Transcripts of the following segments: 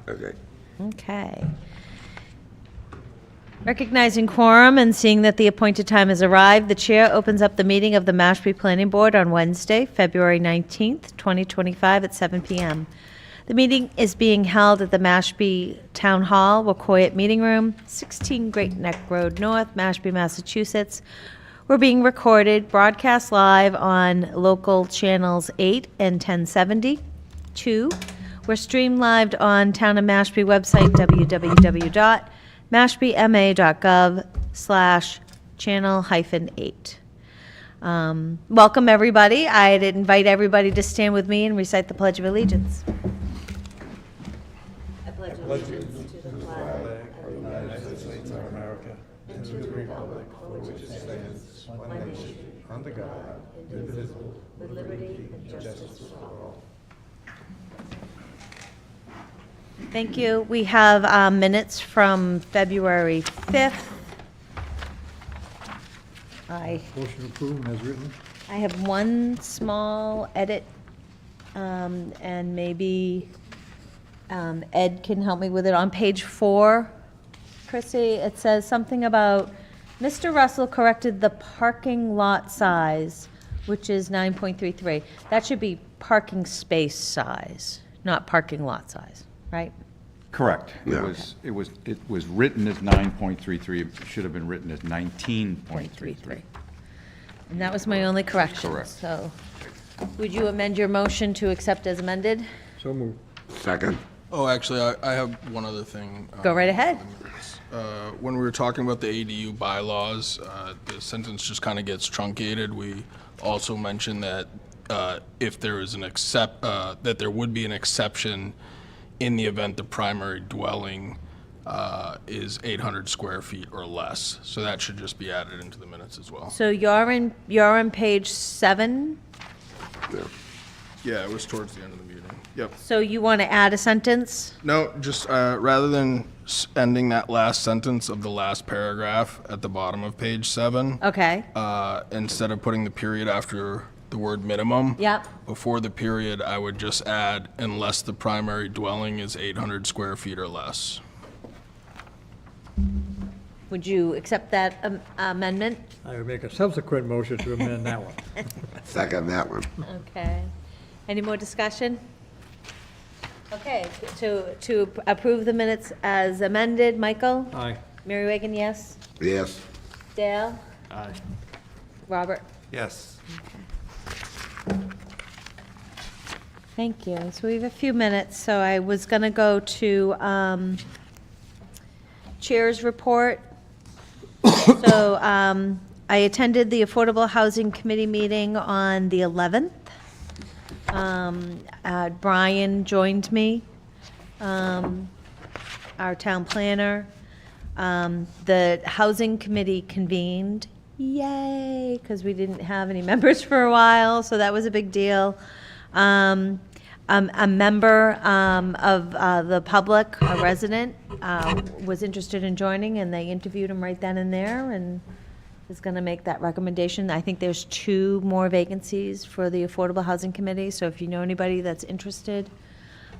Okay. Okay. Recognizing quorum and seeing that the appointed time has arrived, the chair opens up the meeting of the Mashpee Planning Board on Wednesday, February 19th, 2025 at 7 p.m. The meeting is being held at the Mashpee Town Hall, Wacoit Meeting Room, 16 Great Neck Road North, Mashpee, Massachusetts. We're being recorded, broadcast live on local channels 8 and 1070. 2. We're streamed live on Town of Mashpee website, www.mashpeema.gov/channel-8. Welcome, everybody. I'd invite everybody to stand with me and recite the Pledge of Allegiance. I pledge allegiance to the flag of the United States of America and to the republic for which it stands, one nation, under God, indivisible, with liberty and justice for all. Thank you. We have minutes from February 5th. Motion approved as written. I have one small edit, and maybe Ed can help me with it. On page 4, Chrissy, it says something about Mr. Russell corrected the parking lot size, which is 9.33. That should be parking space size, not parking lot size, right? Correct. Yeah. It was written as 9.33. It should have been written as 19.33. And that was my only correction. Correct. So, would you amend your motion to accept as amended? So moved. Second. Oh, actually, I have one other thing. Go right ahead. When we were talking about the ADU bylaws, the sentence just kind of gets truncated. We also mentioned that if there is that there would be an exception in the event the primary dwelling is 800 square feet or less. So that should just be added into the minutes as well. So you're on page 7. Yeah. Yeah, it was towards the end of the meeting. Yep. So you want to add a sentence? No, just rather than ending that last sentence of the last paragraph at the bottom of page 7, Okay. instead of putting the period after the word minimum, Yep. before the period, I would just add, unless the primary dwelling is 800 square feet or less. Would you accept that amendment? I would make a subsequent motion to amend that one. Second that one. Okay. Any more discussion? Okay, to approve the minutes as amended, Michael? Aye. Mary Wagon, yes? Yes. Dale? Aye. Robert? Yes. Thank you. So we have a few minutes, so I was going to go to Chair's report. So I attended the Affordable Housing Committee meeting on the 11th. Brian joined me, our town planner. The Housing Committee convened. Yay, because we didn't have any members for a while, so that was a big deal. A member of the public, a resident, was interested in joining, and they interviewed him right then and there, and is going to make that recommendation. I think there's 2 more vacancies for the Affordable Housing Committee, so if you know anybody that's interested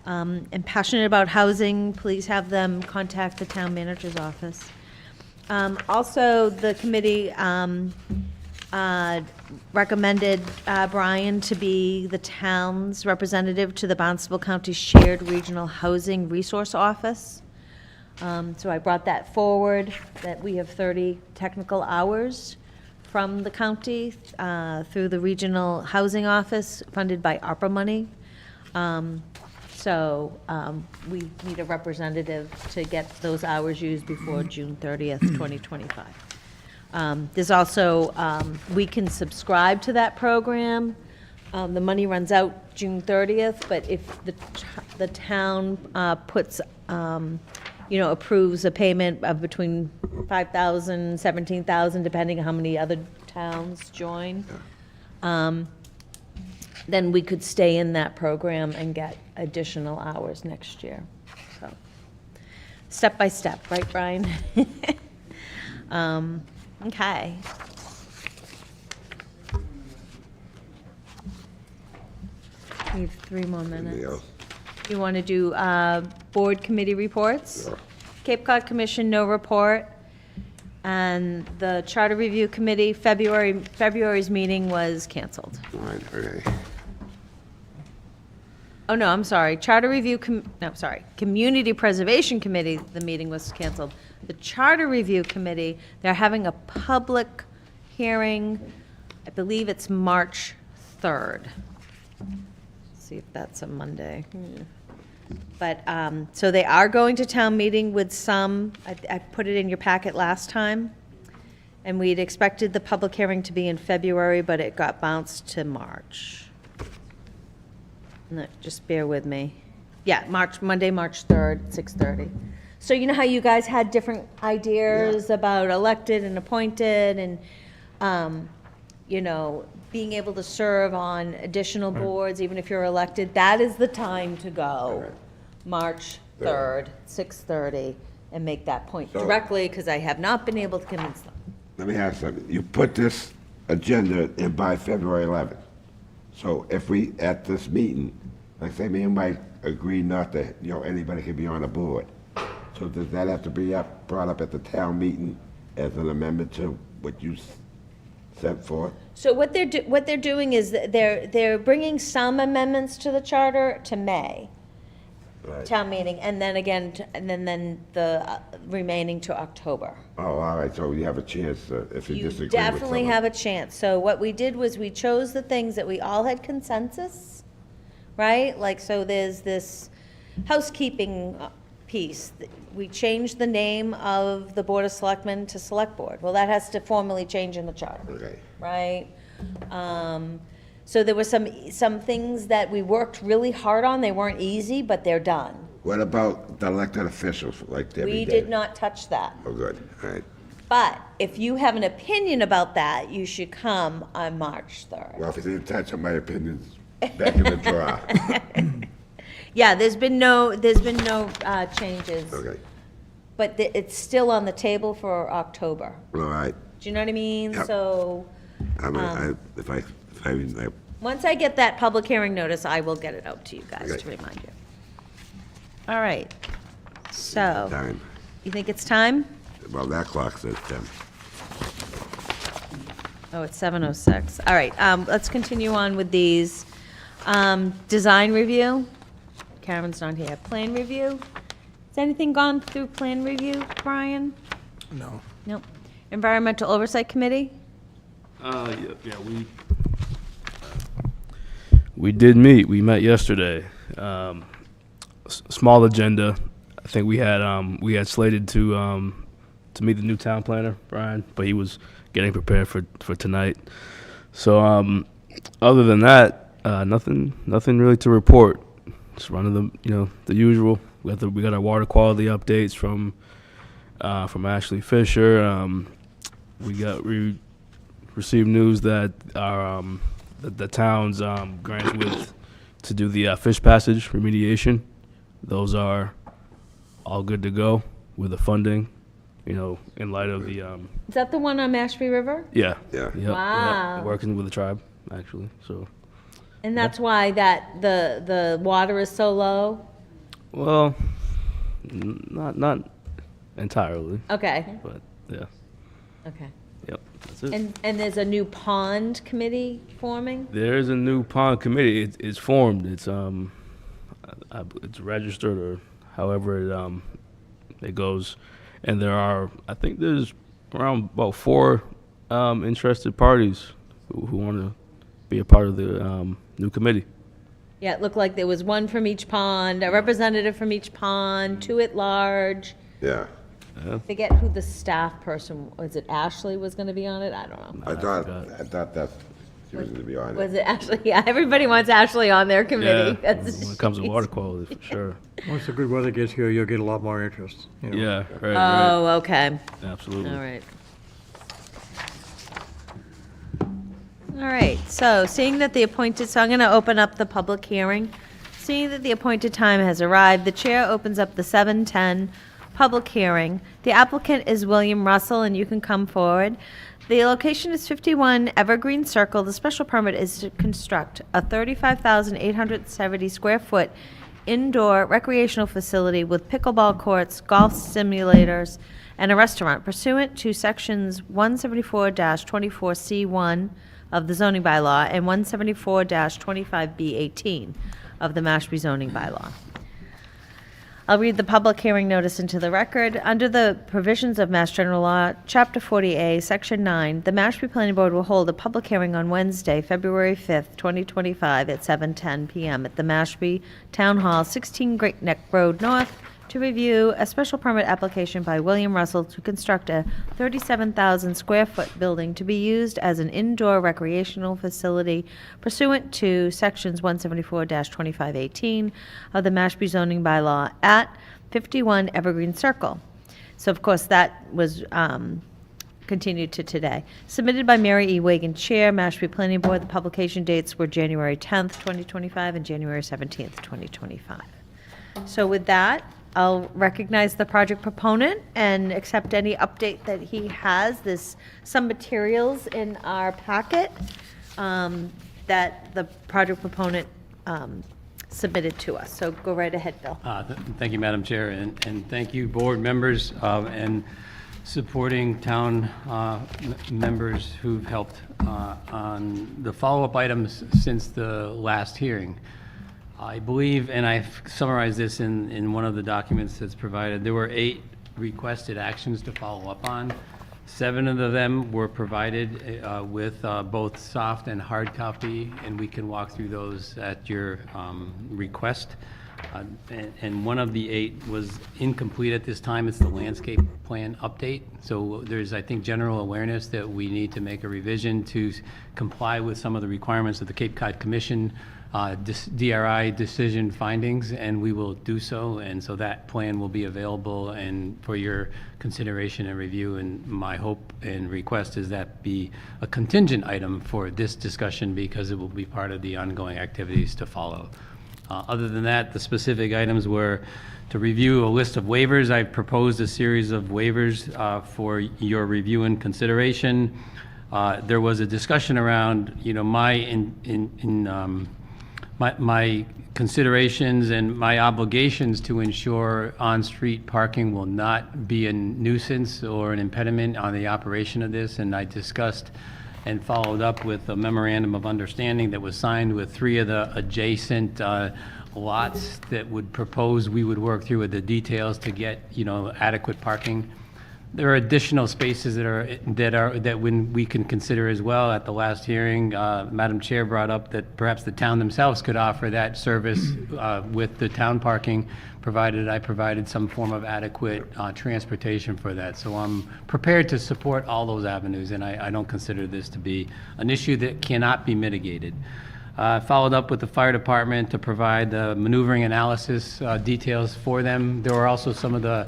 and passionate about housing, please have them contact the town manager's office. Also, the committee recommended Brian to be the town's representative to the Barnstable County Shared Regional Housing Resource Office. So I brought that forward, that we have 30 technical hours from the county through the Regional Housing Office, funded by ARPA money. So we need a representative to get those hours used before June 30th, 2025. There's also, we can subscribe to that program. The money runs out June 30th, but if the town puts, approves a payment of between $5,000, $17,000, depending on how many other towns join, then we could stay in that program and get additional hours next year. So, step by step, right, Brian? Okay. We have 3 more minutes. Yeah. You want to do board committee reports. Cape Cod Commission, no report. And the Charter Review Committee, February's meeting was canceled. All right, okay. Oh, no, I'm sorry. Community Preservation Committee, the meeting was canceled. The Charter Review Committee, they're having a public hearing, I believe it's March 3rd. See if that's a Monday. But, so they are going to town meeting with some, I put it in your packet last time, and we'd expected the public hearing to be in February, but it got bounced to March. No, just bear with me. Yeah, Monday, March 3rd, 6:30. So you know how you guys had different ideas about elected and appointed and, you know, being able to serve on additional boards, even if you're elected? That is the time to go, March 3rd, 6:30, and make that point So- directly, because I have not been able to convince them. Let me ask something. You put this agenda in by February 11th. So if we, at this meeting, like say me and Mike agree not to, you know, anybody can be on the board. So does that have to be brought up at the town meeting as an amendment to what you sent forth? So what they're doing is that they're bringing some amendments to the charter to May Right. town meeting, and then again, and then the remaining to October. Oh, all right, so you have a chance if you You disagree with definitely someone. have a chance. So what we did was we chose the things that we all had consensus, right? Like, so there's this housekeeping piece. We changed the name of the Board of Selectmen to Select Board. Well, that has to formally change in the charter. Okay. Right? So there were some things that we worked really hard on. They weren't easy, but they're done. What about the elected officials, like Debbie We did? did not touch that. Oh, good, all right. But if you have an opinion about that, you should come on March 3rd. Well, if you didn't touch on my opinions, back in the drawer. Yeah, there's been no changes. Okay, But it's still on the table for October. all right. Do you know what I mean? Yep. So, If I once I get that public hearing notice, I will get it out to you guys Okay. to remind you. All right. So, time, you think it's time? well, that clock says 10. Oh, it's 7:06. All right, let's continue on with these. Design review. Karen's not here. Plan review. Has anything gone through plan review, Brian? No. Nope. Environmental Oversight Committee? Yeah, we did meet. We met yesterday. Small agenda. I think we had slated to meet the new town planner, Brian, but he was getting prepared for tonight. So other than that, nothing really to report. Just running the usual. We got our water quality updates from Ashley Fisher. We received news that our the town's grants with to do the fish passage remediation. Those are all good to go with the funding. In light of the Is that the one on Mashpee River? yeah. Yeah. Yep, Wow. yep, working with the tribe actually. So And that's why the water is so low? well, not entirely, Okay, but yeah. okay. Yep. That's it. And there's a new pond committee forming? There's a new pond committee. It's formed. It's registered or however it goes, and I think there's around about 4 interested parties who want to be a part of the new committee. Yeah, it looked like there was one from each pond, a representative from each pond, 2 at large. Yeah, Forget who the staff person, was it Ashley was gonna be on it? I don't know. I thought forgot. that she was gonna be on Was it. it Ashley? Yeah, everybody wants Ashley on their committee. Yeah, That's- when it comes to water quality, for sure. Once the good weather gets here, you'll get a lot more interest. You know. Yeah, right, Oh, okay. absolutely. All right. All right, so seeing that the appointed, so I'm going to open up the public hearing. Seeing that the appointed time has arrived, the chair opens up the 7:10 public hearing. The applicant is William Russell, and you can come forward. The location is 51 Evergreen Circle. The special permit is to construct a 35,870 square foot indoor recreational facility with pickleball courts, golf simulators, and a restaurant pursuant to sections 174-24C1 of the zoning bylaw and 174-25B18 of the Mashpee zoning bylaw. I'll read the public hearing notice into the record. Under the provisions of Mass General Law, Chapter 40A, Section 9, the Mashpee Planning Board will hold a public hearing on Wednesday, February 5th, 2025, at 7:10 PM at the Mashpee Town Hall, 16 Great Neck Road North, to review a special permit application by William Russell to construct a 37,000 square foot building to be used as an indoor recreational facility pursuant to sections 174-2518 of the Mashpee zoning bylaw at 51 Evergreen Circle. So of course, that was continued to today. Submitted by Mary E. Wagon, Chair, Mashpee Planning Board. The publication dates were January 10th, 2025 and January 17th, 2025. So with that, I'll recognize the project proponent and accept any update that he has. There's some materials in our packet that the project proponent submitted to us. So go right ahead, Bill. Thank you, Madam Chair, and thank you, board members, and supporting town members who've helped on the follow-up items since the last hearing. I believe, and I've summarized this in one of the documents that's provided, there were 8 requested actions to follow up on. 7 of them were provided with both soft and hard copy, and we can walk through those at your request. And one of the 8 was incomplete at this time. It's the landscape plan update. So there's, I think, general awareness that we need to make a revision to comply with some of the requirements of the Cape Cod Commission DRI decision findings, and we will do so. And so that plan will be available and for your consideration and review. And my hope and request is that be a contingent item for this discussion, because it will be part of the ongoing activities to follow. Other than that, the specific items were to review a list of waivers. I've proposed a series of waivers for your review and consideration. There was a discussion around, you know, my considerations and my obligations to ensure on-street parking will not be a nuisance or an impediment on the operation of this. And I discussed and followed up with a memorandum of understanding that was signed with 3 of the adjacent lots that would propose we would work through with the details to get, you know, adequate parking. There are additional spaces that when we can consider as well. At the last hearing, Madam Chair brought up that perhaps the town themselves could offer that service with the town parking, provided I provided some form of adequate transportation for that. So I'm prepared to support all those avenues, and I don't consider this to be an issue that cannot be mitigated. Followed up with the fire department to provide the maneuvering analysis details for them. There were also some of the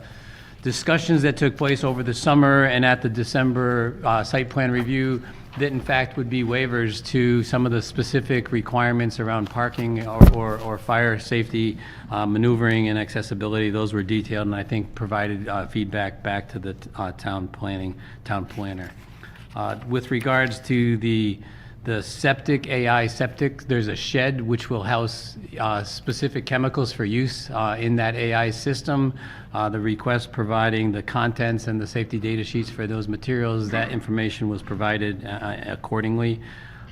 discussions that took place over the summer and at the December site plan review that in fact would be waivers to some of the specific requirements around parking or fire safety, maneuvering and accessibility. Those were detailed and I think provided feedback back to the town planner. With regards to the septic, AI septic, there's a shed which will house specific chemicals for use in that AI system. The request providing the contents and the safety data sheets for those materials, that information was provided accordingly.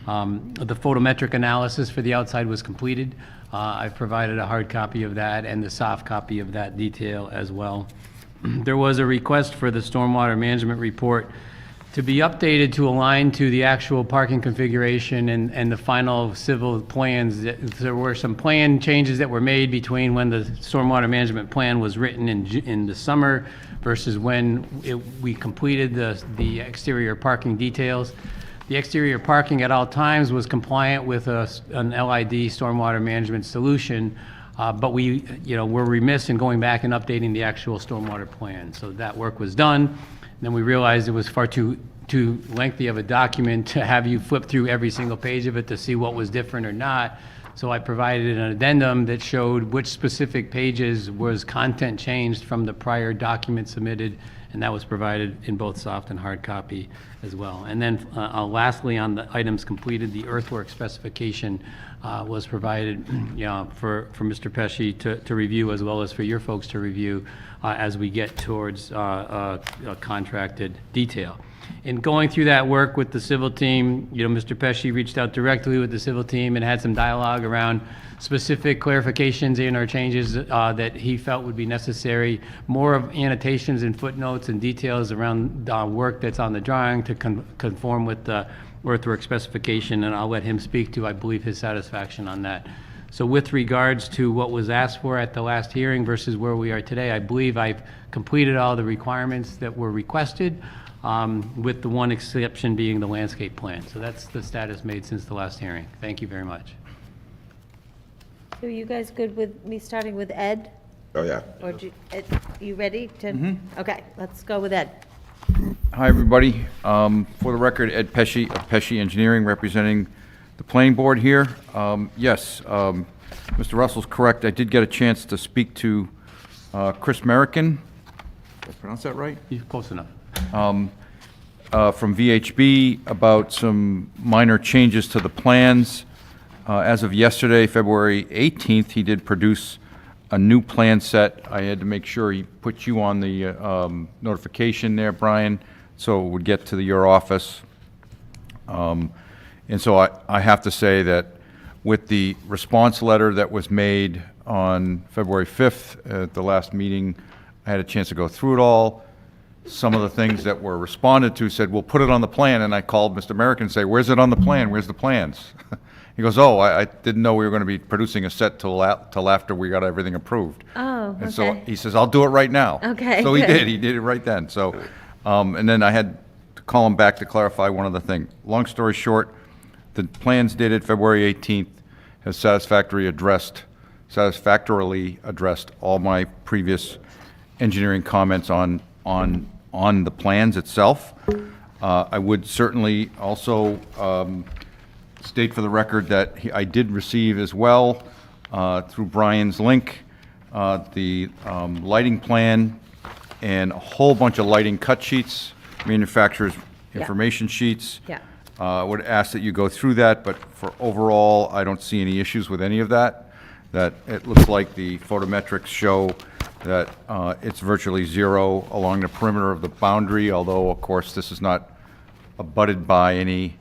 The photometric analysis for the outside was completed. I've provided a hard copy of that and the soft copy of that detail as well. There was a request for the stormwater management report to be updated to align to the actual parking configuration and the final civil plans. There were some plan changes that were made between when the stormwater management plan was written in the summer versus when we completed the exterior parking details. The exterior parking at all times was compliant with an LID stormwater management solution, but we, were remiss in going back and updating the actual stormwater plan. So that work was done. Then we realized it was far too too lengthy of a document to have you flip through every single page of it to see what was different or not. So I provided an addendum that showed which specific pages was content changed from the prior document submitted, and that was provided in both soft and hard copy as well. And then lastly, on the items completed, the earthwork specification was provided for Mr. Pesci to review, as well as for your folks to review as we get towards a contracted detail. In going through that work with the civil team, Mr. Pesci reached out directly with the civil team and had some dialogue around specific clarifications and or changes that he felt would be necessary, more of annotations and footnotes and details around work that's on the drawing to conform with the earthwork specification, and I'll let him speak to, I believe, his satisfaction on that. So with regards to what was asked for at the last hearing versus where we are today, I believe I've completed all the requirements that were requested, with the one exception being the landscape plan. So that's the status made since the last hearing. Thank you very much. So you guys good with me starting with Ed? Oh, yeah. Or you ready to? Okay, let's go with Ed. Hi, everybody. For the record, Ed Pesci of Pesci Engineering, representing the planning board here. Yes, Mr. Russell's correct. I did get a chance to speak to Chris Merrickin. Did I pronounce that right? You're close enough. From VHB about some minor changes to the plans. As of yesterday, February 18th, he did produce a new plan set. I had to make sure he put you on the notification there, Brian, so it would get to your office. And so I have to say that with the response letter that was made on February 5th at the last meeting, I had a chance to go through it all. Some of the things that were responded to said, we'll put it on the plan, and I called Mr. Merrick and say, where's it on the plan? Where's the plans? He goes, oh, I didn't know we were going to be producing a set till after we got everything approved. Oh, And so okay. he says, I'll do it right now. Okay, So he good. did it right then. So, and then I had to call him back to clarify one other thing. Long story short, the plans dated February 18th have satisfactorily addressed all my previous engineering comments on the plans itself. I would certainly also state for the record that I did receive as well, through Brian's link, the lighting plan and a whole bunch of lighting cut sheets, manufacturer's information sheets. Yeah. I would ask that you go through that, but for overall, I don't see any issues with any of that. That it looks like the photometrics show that it's virtually zero along the perimeter of the boundary, although, of course, this is not abutted by any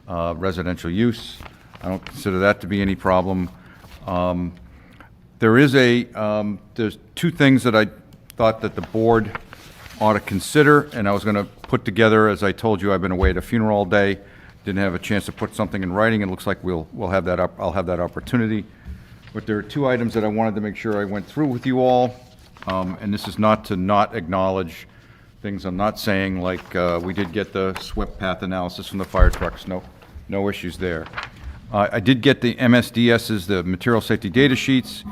residential use. I don't consider that to be any problem. There's two things that I thought that the board ought to consider, and I was going to put together, as I told you, I've been away at a funeral all day, didn't have a chance to put something in writing. It looks like we'll have that up. I'll have that opportunity. But there are two items that I wanted to make sure I went through with you all, and this is not to not acknowledge things I'm not saying, like we did get the SWIP path analysis from the fire trucks, no issues there. I did get the MSDS's, the material safety data sheets,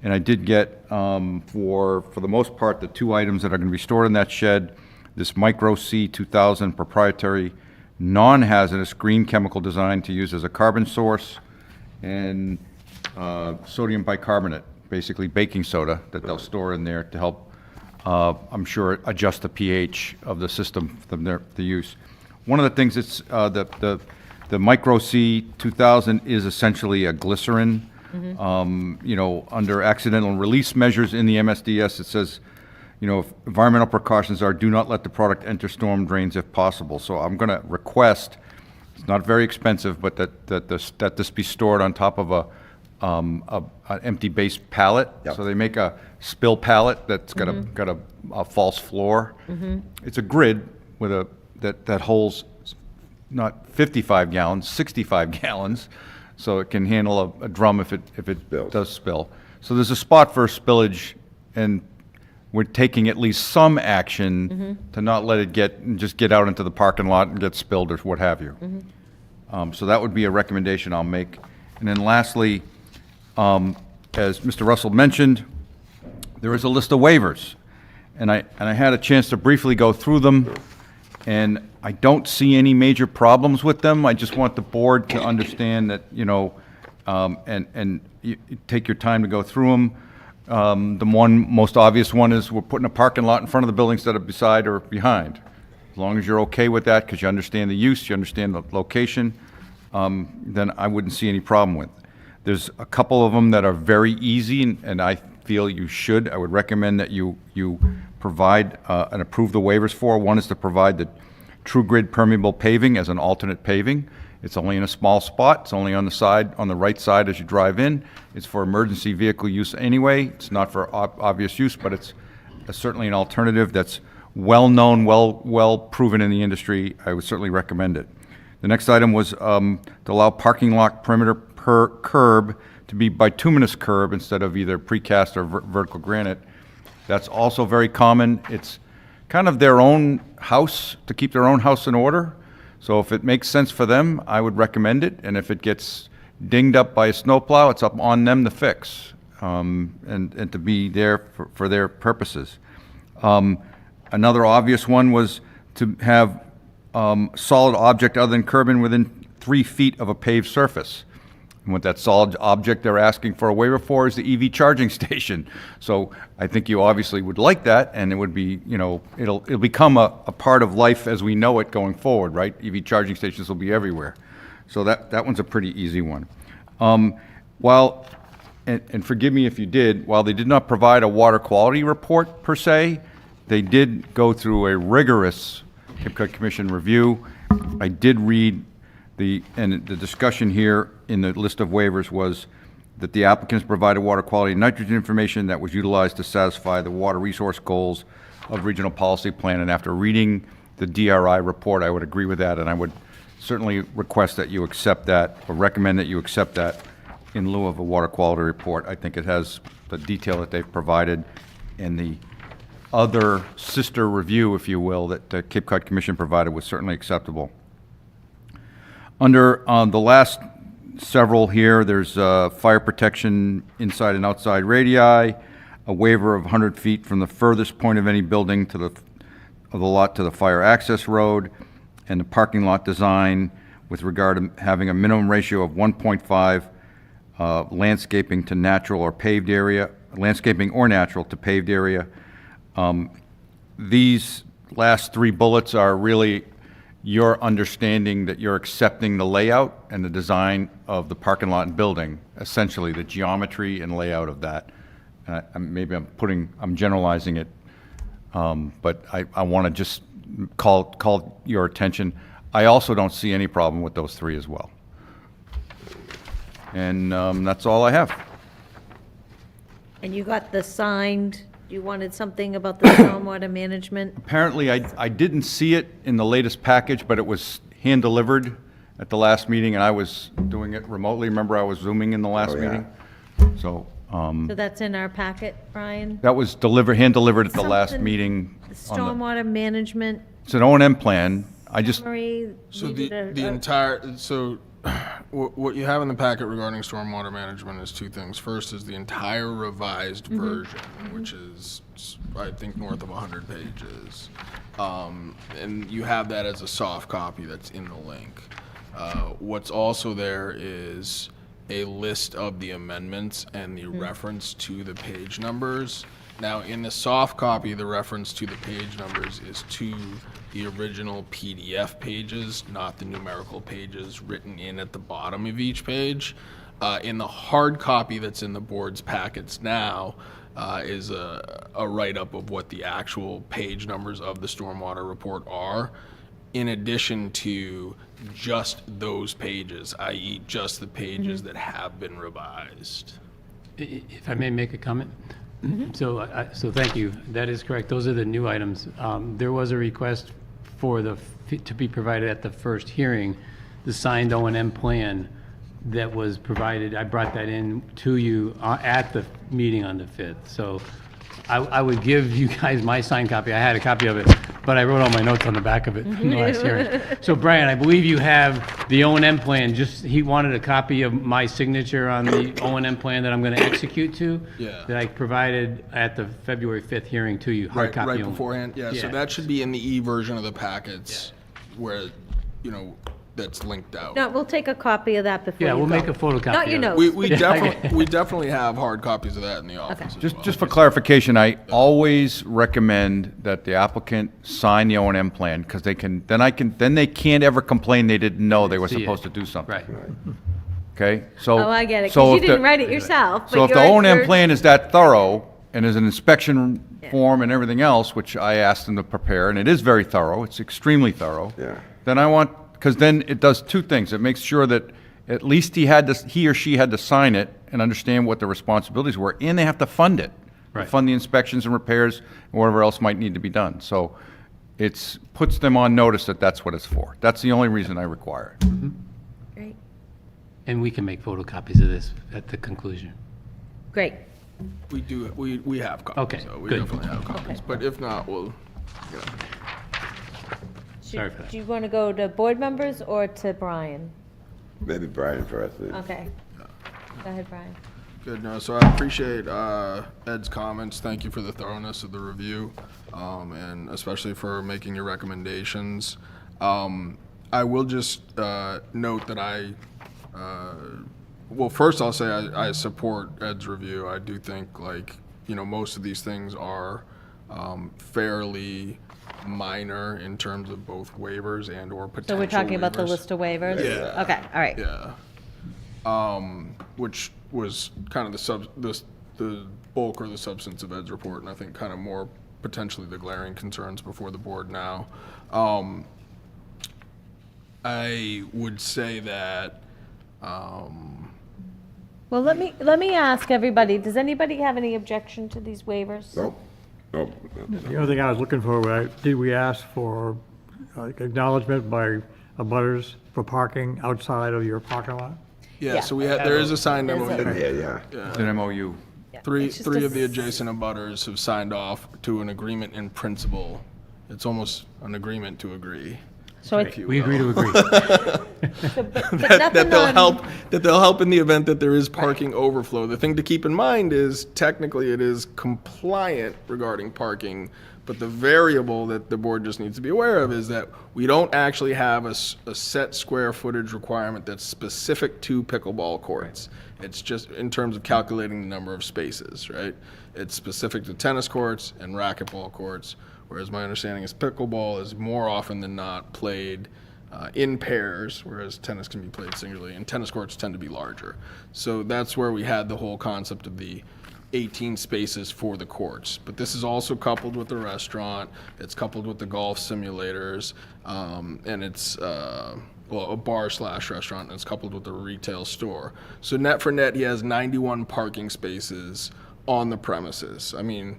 and I did get, for the most part, the two items that are going to be stored in that shed, this Micro C 2000 proprietary non-hazardous green chemical design to use as a carbon source, and sodium bicarbonate, basically baking soda, that they'll store in there to help, I'm sure, adjust the pH of the system from the use. One of the things that's, the Micro C 2000 is essentially a glycerin. You know, under accidental release measures in the MSDS, it says, you know, environmental precautions are do not let the product enter storm drains if possible. So I'm going to request, it's not very expensive, but that this be stored on top of an empty base pallet. Yep. So they make a spill pallet that's got a false floor. It's a grid with that holds not 55 gallons, 65 gallons. So it can handle a drum if it does spill. So there's a spot for spillage, and we're taking at least some action to not let it just get out into the parking lot and get spilled or what have you. So that would be a recommendation I'll make. And then lastly, as Mr. Russell mentioned, there is a list of waivers, and I had a chance to briefly go through them, And I don't see any major problems with them. I just want the board to understand that, you know, and you take your time to go through them. The one, most obvious one is we're putting a parking lot in front of the buildings that are beside or behind. As long as you're okay with that, because you understand the use, you understand the location, then I wouldn't see any problem with it. There's a couple of them that are very easy, and I feel you should. I would recommend that you provide and approve the waivers for. One is to provide the true grid permeable paving as an alternate paving. It's only in a small spot. It's only on the side, on the right side as you drive in. It's for emergency vehicle use anyway. It's not for obvious use, but it's certainly an alternative that's well-known, well proven in the industry. I would certainly recommend it. The next item was to allow parking lot perimeter per curb to be bituminous curb instead of either precast or vertical granite. That's also very common. It's kind of their own house, to keep their own house in order. So if it makes sense for them, I would recommend it. And if it gets dinged up by a snowplow, it's up on them to fix and to be there for their purposes. Another obvious one was to have solid object other than curbing within 3 feet of a paved surface. And what that solid object they're asking for a waiver for is the EV charging station. So I think you obviously would like that, and it would be, you know, it'll become a part of life as we know it going forward, right? EV charging stations will be everywhere. So that one's a pretty easy one. While, and forgive me if you did, while they did not provide a water quality report per se, they did go through a rigorous Cape Cod Commission review. I did read the discussion here in the list of waivers was that the applicants provided water quality and nitrogen information that was utilized to satisfy the water resource goals of regional policy plan. And after reading the DRI report, I would agree with that, and I would certainly request that you accept that, or recommend that you accept that in lieu of a water quality report. I think it has the detail that they've provided, and the other sister review, if you will, that the Cape Cod Commission provided was certainly acceptable. Under the last several here, there's fire protection inside and outside radii, a waiver of 100 feet from the furthest point of any building to of the lot to the fire access road, and the parking lot design with regard to having a minimum ratio of 1.5 landscaping to natural or paved area, landscaping or natural to paved area. These last 3 bullets are really your understanding that you're accepting the layout and the design of the parking lot and building, essentially the geometry and layout of that. Maybe I'm generalizing it, but I want to just call your attention. I also don't see any problem with those 3 as well. And that's all I have. And you got the signed, you wanted something about the stormwater management? Apparently, I didn't see it in the latest package, but it was hand-delivered at the last meeting, and I was doing it remotely. Remember, I was Zooming in the last yeah. meeting? So, So that's in our packet, Brian? that was hand-delivered at the last Something- meeting. The stormwater management It's an O&M plan. I just, summary. So needed the a- entire, so what you have in the packet regarding stormwater management is 2 things. First is the entire revised version, which is, I think, north of 100 pages. And you have that as a soft copy that's in the link. What's also there is a list of the amendments and the reference to the page numbers. Now, in the soft copy, the reference to the page numbers is to the original PDF pages, not the numerical pages written in at the bottom of each page. In the hard copy that's in the board's packets now is a write-up of what the actual page numbers of the stormwater report are, in addition to just those pages, i.e. just the pages that have been revised. If I may make a comment? So thank you. That is correct. Those are the new items. There was a request for to be provided at the first hearing, the signed O&M plan that was provided. I brought that in to you at the meeting on the 5th. So I would give you guys my signed copy. I had a copy of it, but I wrote all my notes on the back of it in the last hearing. So Brian, I believe you have the O&M plan, he wanted a copy of my signature on the O&M plan that I'm going to execute to. Yeah. That I provided at the February 5th hearing to you, hard Right, copy right only. beforehand, yeah, so Yeah. that should be in the e-version of the packets where, that's linked out. No, we'll take a copy of that before you Yeah, we'll go. make a photocopy. Not your of it. notes. We definitely have hard copies of that in the office as well. Just for clarification, I always recommend that the applicant sign the O and M plan, because then they can't ever complain they didn't know they were See it. supposed to do something. Right. Okay, so. Oh, I get it, so because you if the- didn't write it yourself. So if the O and M plan is that thorough, and there's an inspection form and everything else, which I asked them to prepare, and it is very thorough, it's extremely thorough. Yeah. Then I want, because then it does two things. It makes sure that at least he or she had to sign it and understand what the responsibilities were, and they have to fund it. Right. Fund the inspections and repairs, and whatever else might need to be done. So puts them on notice that that's what it's for. That's the only reason I require it. Great, And we can make photocopies of this at the conclusion. great. We do, we have copies, Okay, so we good. definitely have copies, Okay. but if not, we'll, Sorry for that. Do you want to go to board members or to Brian? Maybe Brian first. then. Okay. Go ahead, Brian. Good, no, so I appreciate Ed's comments. Thank you for the thoroughness of the review, and especially for making your recommendations. I will just note that well, first I'll say I support Ed's review. I do think, most of these things are fairly minor in terms of both waivers and/or So potential we're talking about the waivers. list of waivers? Yeah. Okay, all right. Yeah. Which was kind of the bulk or the substance of Ed's report, and I think kind of more potentially the glaring concerns before the board now. I would say that, Well, let me ask everybody, does anybody have any objection to these waivers? Nope. Nope. The only thing I was looking for, did we ask for acknowledgement by abutters for parking outside of your parking lot? Yeah. so there is a signed There's MOU. Yeah. It's an MOU. Yeah, Three it's just a of the s- adjacent abutters have signed off to an agreement in principle. It's almost an agreement to agree. So if it's, you We will. agree to agree. but that nothing they'll help in the event that there is parking overflow. The thing to keep in mind is technically it is compliant regarding parking, but the variable that the board just needs to be aware of is that we don't actually have a set square footage requirement that's specific to pickleball courts. It's just in terms of calculating the number of spaces, right? It's specific to tennis courts and racquetball courts, whereas my understanding is pickleball is more often than not played in pairs, whereas tennis can be played singularly, and tennis courts tend to be larger. So that's where we had the whole concept of the 18 spaces for the courts. But this is also coupled with the restaurant, it's coupled with the golf simulators, and it's a bar/restaurant, and it's coupled with the retail store. So net for net, he has 91 parking spaces on the premises. I mean,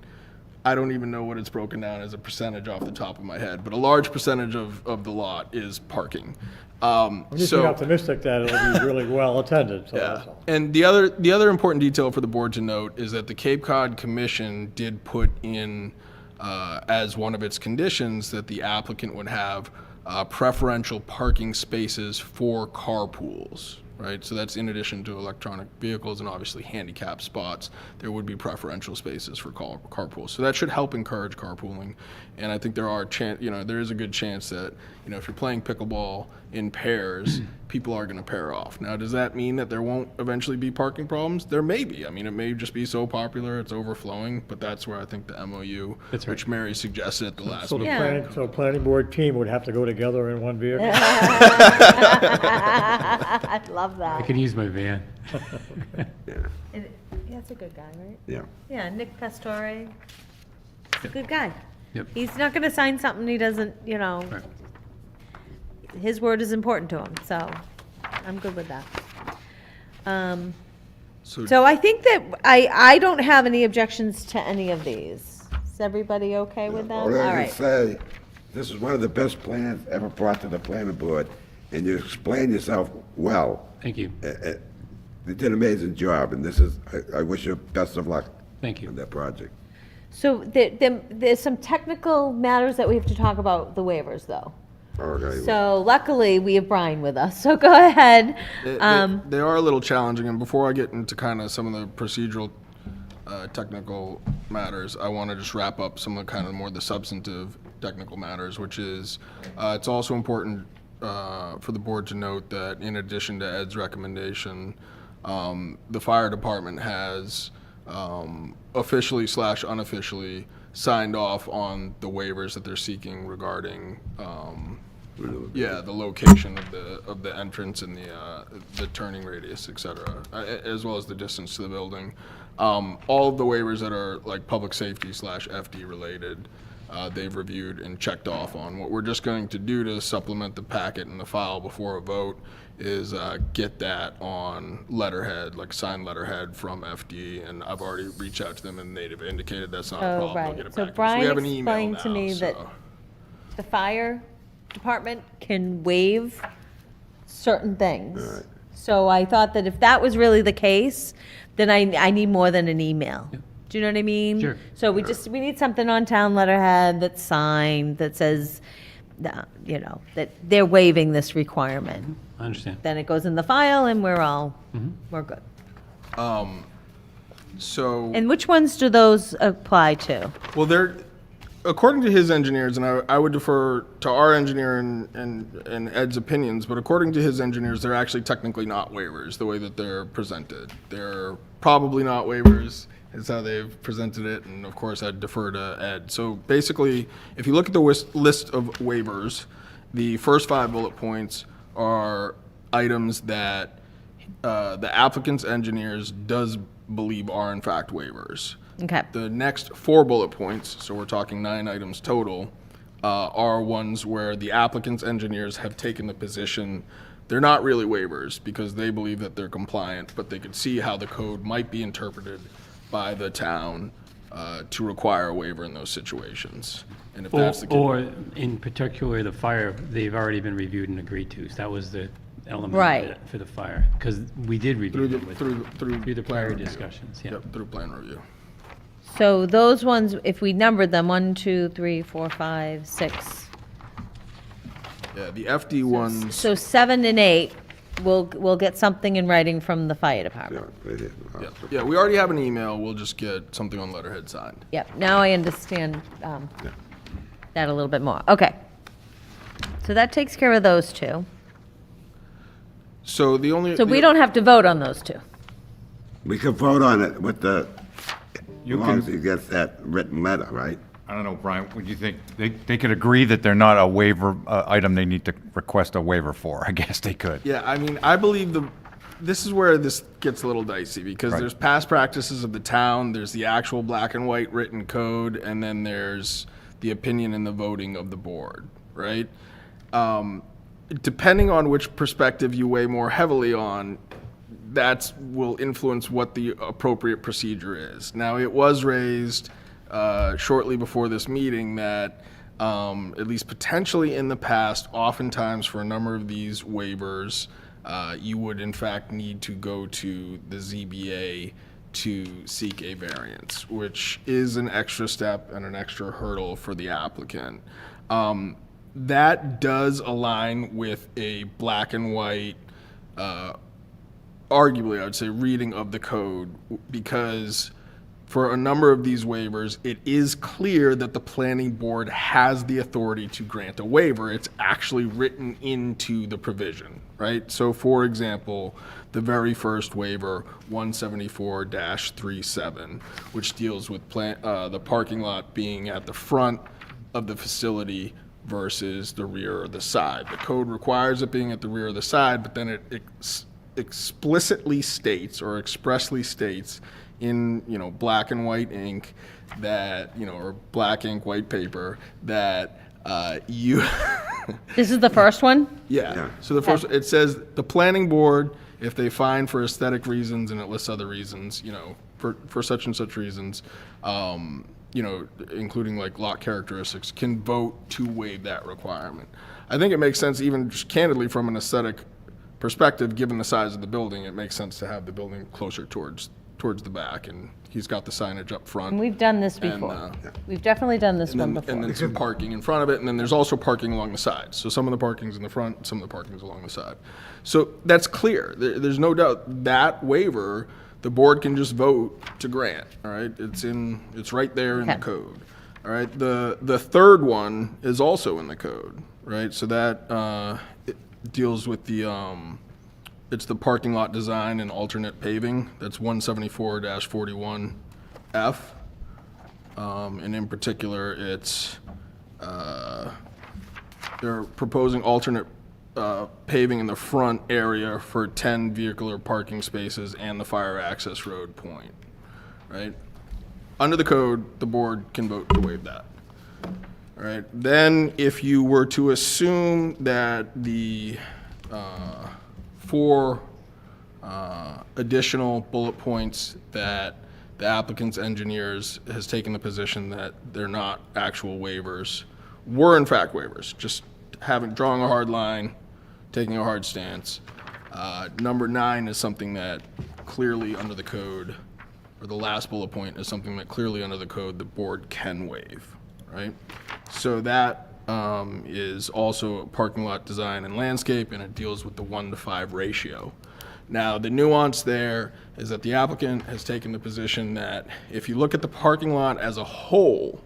I don't even know what it's broken down as a percentage off the top of my head, but a large percentage of the lot is parking. I'm just being optimistic that it'll be really well attended, so that's all. And the other important detail for the board to note is that the Cape Cod Commission did put in as one of its conditions that the applicant would have preferential parking spaces for carpools, right? So that's in addition to electronic vehicles and obviously handicap spots, there would be preferential spaces for carpools. So that should help encourage carpooling. And I think there is a good chance that, if you're playing pickleball in pairs, people are going to pair off. Now, does that mean that there won't eventually be parking problems? There may be. I mean, it may just be so popular it's overflowing, but that's where I think the MOU, That's right. which Mary suggested at the last So the meeting. Yeah. planning board team would have to go together in one vehicle? I love I that. can use my van. And that's a good guy, right? Yeah. Yeah, Nick Pastore, he's a good guy. Yep. He's not gonna sign something he doesn't, Right. his word is important to him, so I'm good with that. So I think that, I don't have any objections to any of these. Is everybody okay with them? All All I can right. say, this is one of the best plans ever brought to the planning board, and you explain yourself well. Thank you. You did an amazing job, and I wish you best of luck Thank you. on that project. So there's some technical matters that we have to talk about the waivers, though. Okay. So luckily, we have Brian with us, so go ahead. They are a little challenging, and before I get into kind of some of the procedural, technical matters, I want to just wrap up some of kind of more the substantive technical matters, which is, it's also important for the board to note that in addition to Ed's recommendation, the fire department has officially / unofficially signed off on the waivers that they're seeking regarding the location of the entrance and the turning radius, et cetera, as well as the distance to the building. All of the waivers that are like public safety / FD related, they've reviewed and checked off on. What we're just going to do to supplement the packet and the file before a vote is get that on letterhead, like signed letterhead from FD, and I've already reached out to them and they've indicated that's not a Oh, problem. They'll right. get it So back to us. Brian We have an email explained to now, me that so- the fire department can waive certain things. So I thought that if that was really the case, then I need more than an email. Do you know what I mean? Sure. So we need something on town letterhead that's signed that says, that they're waiving this requirement. I understand. Then it goes in the file and we're good. So. And which ones do those apply to? Well, they're, according to his engineers, and I would defer to our engineer and Ed's opinions, but according to his engineers, they're actually technically not waivers, the way that they're presented. They're probably not waivers, is how they've presented it, and of course, I'd defer to Ed. So basically, if you look at the list of waivers, the first 5 bullet points are items that the applicant's engineers does believe are in fact waivers. Okay. The next 4 bullet points, so we're talking 9 items total, are ones where the applicant's engineers have taken the position they're not really waivers because they believe that they're compliant, but they could see how the code might be interpreted by the town to require a waiver in those situations. And if that's the case. Or in particular, the fire, they've already been reviewed and agreed to. So that was the element Right. for the fire, because we did review them with, through through the plan prior review. discussions, yeah. Yep, through plan review. So those ones, if we numbered them, 1, 2, 3, 4, 5, 6. Yeah, the FD ones, So 7 and 8, we'll get something in writing from the fire Yeah, department. they did. yeah, we already have an email. We'll just get something on letterhead signed. Yep, now I understand that a little bit more. Okay. So that takes care of those 2. So the only. So we don't have to vote on those 2. We could vote on it with the, as You long can- as he gets that written letter, right? I don't know, Brian, would you think, they could agree that they're not a waiver, item they need to request a waiver for? I guess they could. Yeah, I mean, I believe this is where this gets a little dicey because Right. there's past practices of the town, there's the actual black and white written code, and then there's the opinion and the voting of the board, right? Depending on which perspective you weigh more heavily on, that will influence what the appropriate procedure is. Now, it was raised shortly before this meeting that, at least potentially in the past, oftentimes for a number of these waivers, you would in fact need to go to the ZBA to seek a variance, which is an extra step and an extra hurdle for the applicant. That does align with a black and white, arguably, I would say, reading of the code, because for a number of these waivers, it is clear that the planning board has the authority to grant a waiver. It's actually written into the provision, right? So for example, the very first waiver, 174-37, which deals with the parking lot being at the front of the facility versus the rear or the side. The code requires it being at the rear or the side, but then it explicitly states or expressly states in, black and white ink that, or black ink, white paper, that you, This is the first one? yeah. So the first, it says, the planning board, if they find for aesthetic reasons, and it lists other reasons, for such and such reasons, including like lot characteristics, can vote to waive that requirement. I think it makes sense, even just candidly from an aesthetic perspective, given the size of the building, it makes sense to have the building closer towards towards the back, and he's got the signage up front. And we've done this And, before. We've definitely done this one and before. then some parking in front of it, and then there's also parking along the sides. So some of the parking's in the front, some of the parking's along the side. So that's clear. There's no doubt that waiver, the board can just vote to grant, all right? It's right there in the Okay. code, all right? The third one is also in the code, right? So that it deals with it's the parking lot design and alternate paving. That's 174-41F. And in particular, it's, they're proposing alternate paving in the front area for 10 vehicular parking spaces and the fire access road point, right? Under the code, the board can vote to waive that. All right, then if you were to assume that the four additional bullet points that the applicant's engineers has taken the position that they're not actual waivers, were in fact waivers, just drawing a hard line, taking a hard stance. Number 9 is something that clearly under the code, or the last bullet point is something that clearly under the code the board can waive, right? So that is also parking lot design and landscape, and it deals with the 1-to-5 ratio. Now, the nuance there is that the applicant has taken the position that if you look at the parking lot as a whole,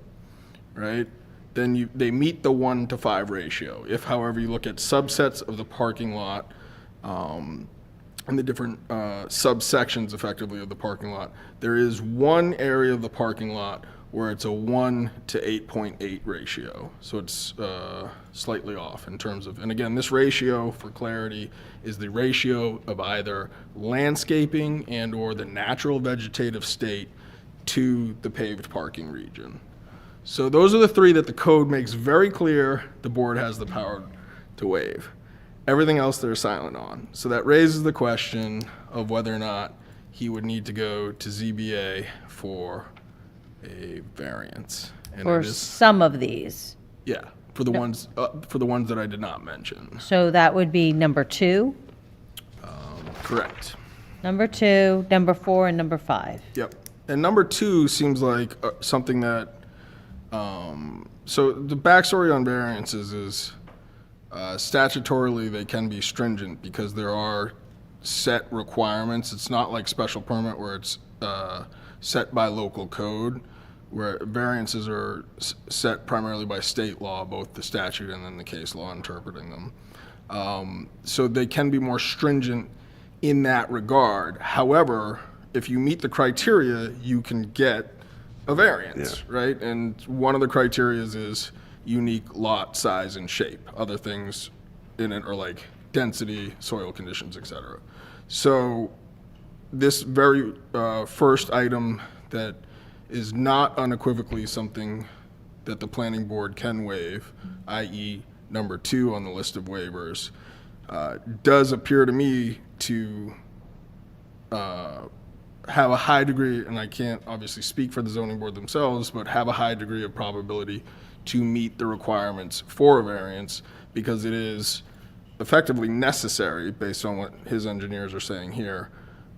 right, then they meet the 1-to-5 ratio. If, however, you look at subsets of the parking lot and the different subsections, effectively, of the parking lot, there is one area of the parking lot where it's a 1 to 8.8 ratio. So it's slightly off in terms of, and again, this ratio, for clarity, is the ratio of either landscaping and or the natural vegetative state to the paved parking region. So those are the 3 that the code makes very clear the board has the power to waive. Everything else they're silent on. So that raises the question of whether or not he would need to go to ZBA for a variance. And For it is, some of these. yeah, for the ones that I did not mention. So that would be number 2, Correct. number 2, number 4, and number 5. Yep. And number 2 seems like something that, so the backstory on variances is statutorily they can be stringent because there are set requirements. It's not like special permit where it's set by local code, where variances are set primarily by state law, both the statute and then the case law interpreting them. So they can be more stringent in that regard. However, if you meet the criteria, you can get a variance, right? And one of the criteria is unique lot size and shape. Other things in it are like density, soil conditions, et cetera. So this very first item that is not unequivocally something that the planning board can waive, i.e. number 2 on the list of waivers, does appear to me to have a high degree, and I can't obviously speak for the zoning board themselves, but have a high degree of probability to meet the requirements for a variance because it is effectively necessary, based on what his engineers are saying here,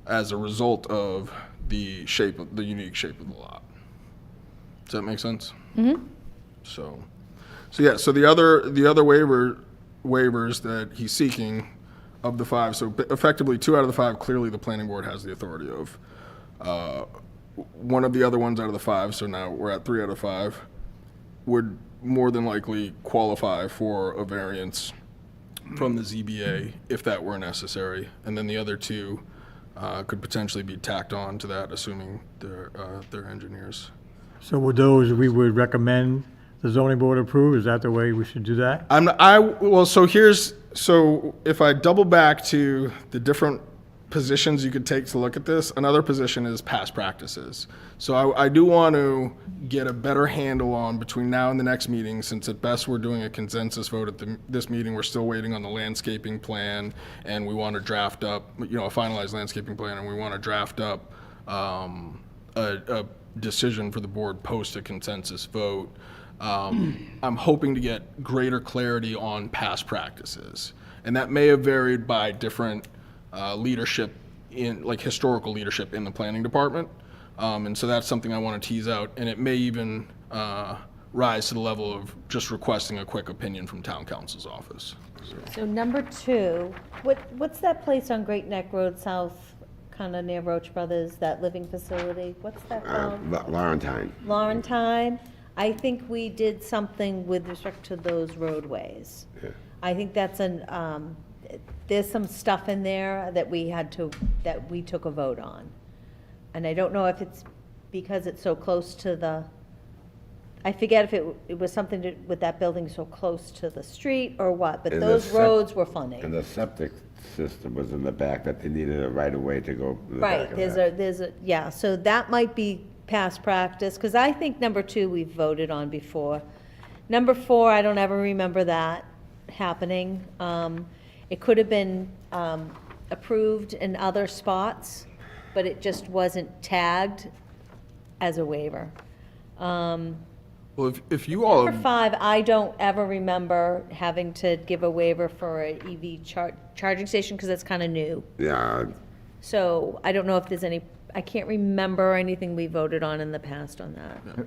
as a result of the unique shape of the lot. Does that make sense? Mm-hmm. So yeah, so the other waivers that he's seeking of the 5, so effectively 2 out of the 5, clearly the planning board has the authority of. One of the other ones out of the 5, so now we're at 3 out of 5, would more than likely qualify for a variance from the ZBA if that were necessary. And then the other 2 could potentially be tacked on to that, assuming they're engineers. So would those, we would recommend the zoning board approve? Is that the way we should do that? So if I double back to the different positions you could take to look at this, another position is past practices. So I do want to get a better handle on between now and the next meeting, since at best we're doing a consensus vote at this meeting. We're still waiting on the landscaping plan, and we want to draft up, a finalized landscaping plan, and we want to draft up a decision for the board post a consensus vote. I'm hoping to get greater clarity on past practices, and that may have varied by different leadership in, like, historical leadership in the planning department. And so that's something I want to tease out, and it may even rise to the level of just requesting a quick opinion from town council's office. So number 2, what's that place on Great Neck Road South, kind of near Roach Brothers, that living facility? What's that called? Laurentine. Laurentine. I think we did something with respect to those roadways. Yeah. I think that's there's some stuff in there that we took a vote on. And I don't know if it's because it's so close to I forget if it was something with that building so close to the street or what, but And the those roads were funny. And the septic system was in the back, that they needed a right of way to go to the back Right, of that. yeah, so that might be past practice, because I think number 2 we've voted on before. Number 4, I don't ever remember that happening. It could have been approved in other spots, but it just wasn't tagged as a waiver. Well, if you all, Number 5, I don't ever remember having to give a waiver for an EV charging station, because that's kind of new. Yeah, So I don't know if there's any, I can't remember anything we voted on in the past on that.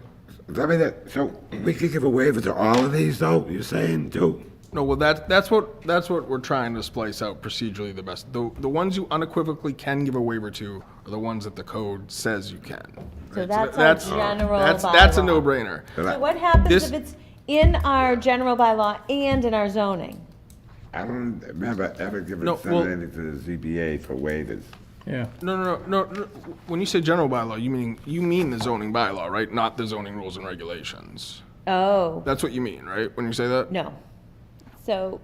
I mean, so we could give a waiver to all of these, though, you're saying, too? no, well, that's what we're trying to splice out procedurally the best. The ones you unequivocally can give a waiver to are the ones that the code says you can. So right? that's our general That's a bylaw. no-brainer. So what happens This- if it's in our general bylaw and in our zoning? I don't remember ever No, well- sending anything to the ZBA for waivers. Yeah. No. When you say general bylaw, you mean the zoning bylaw, right? Not the zoning rules and regulations. Oh, That's what you mean, right? When you say that? no. So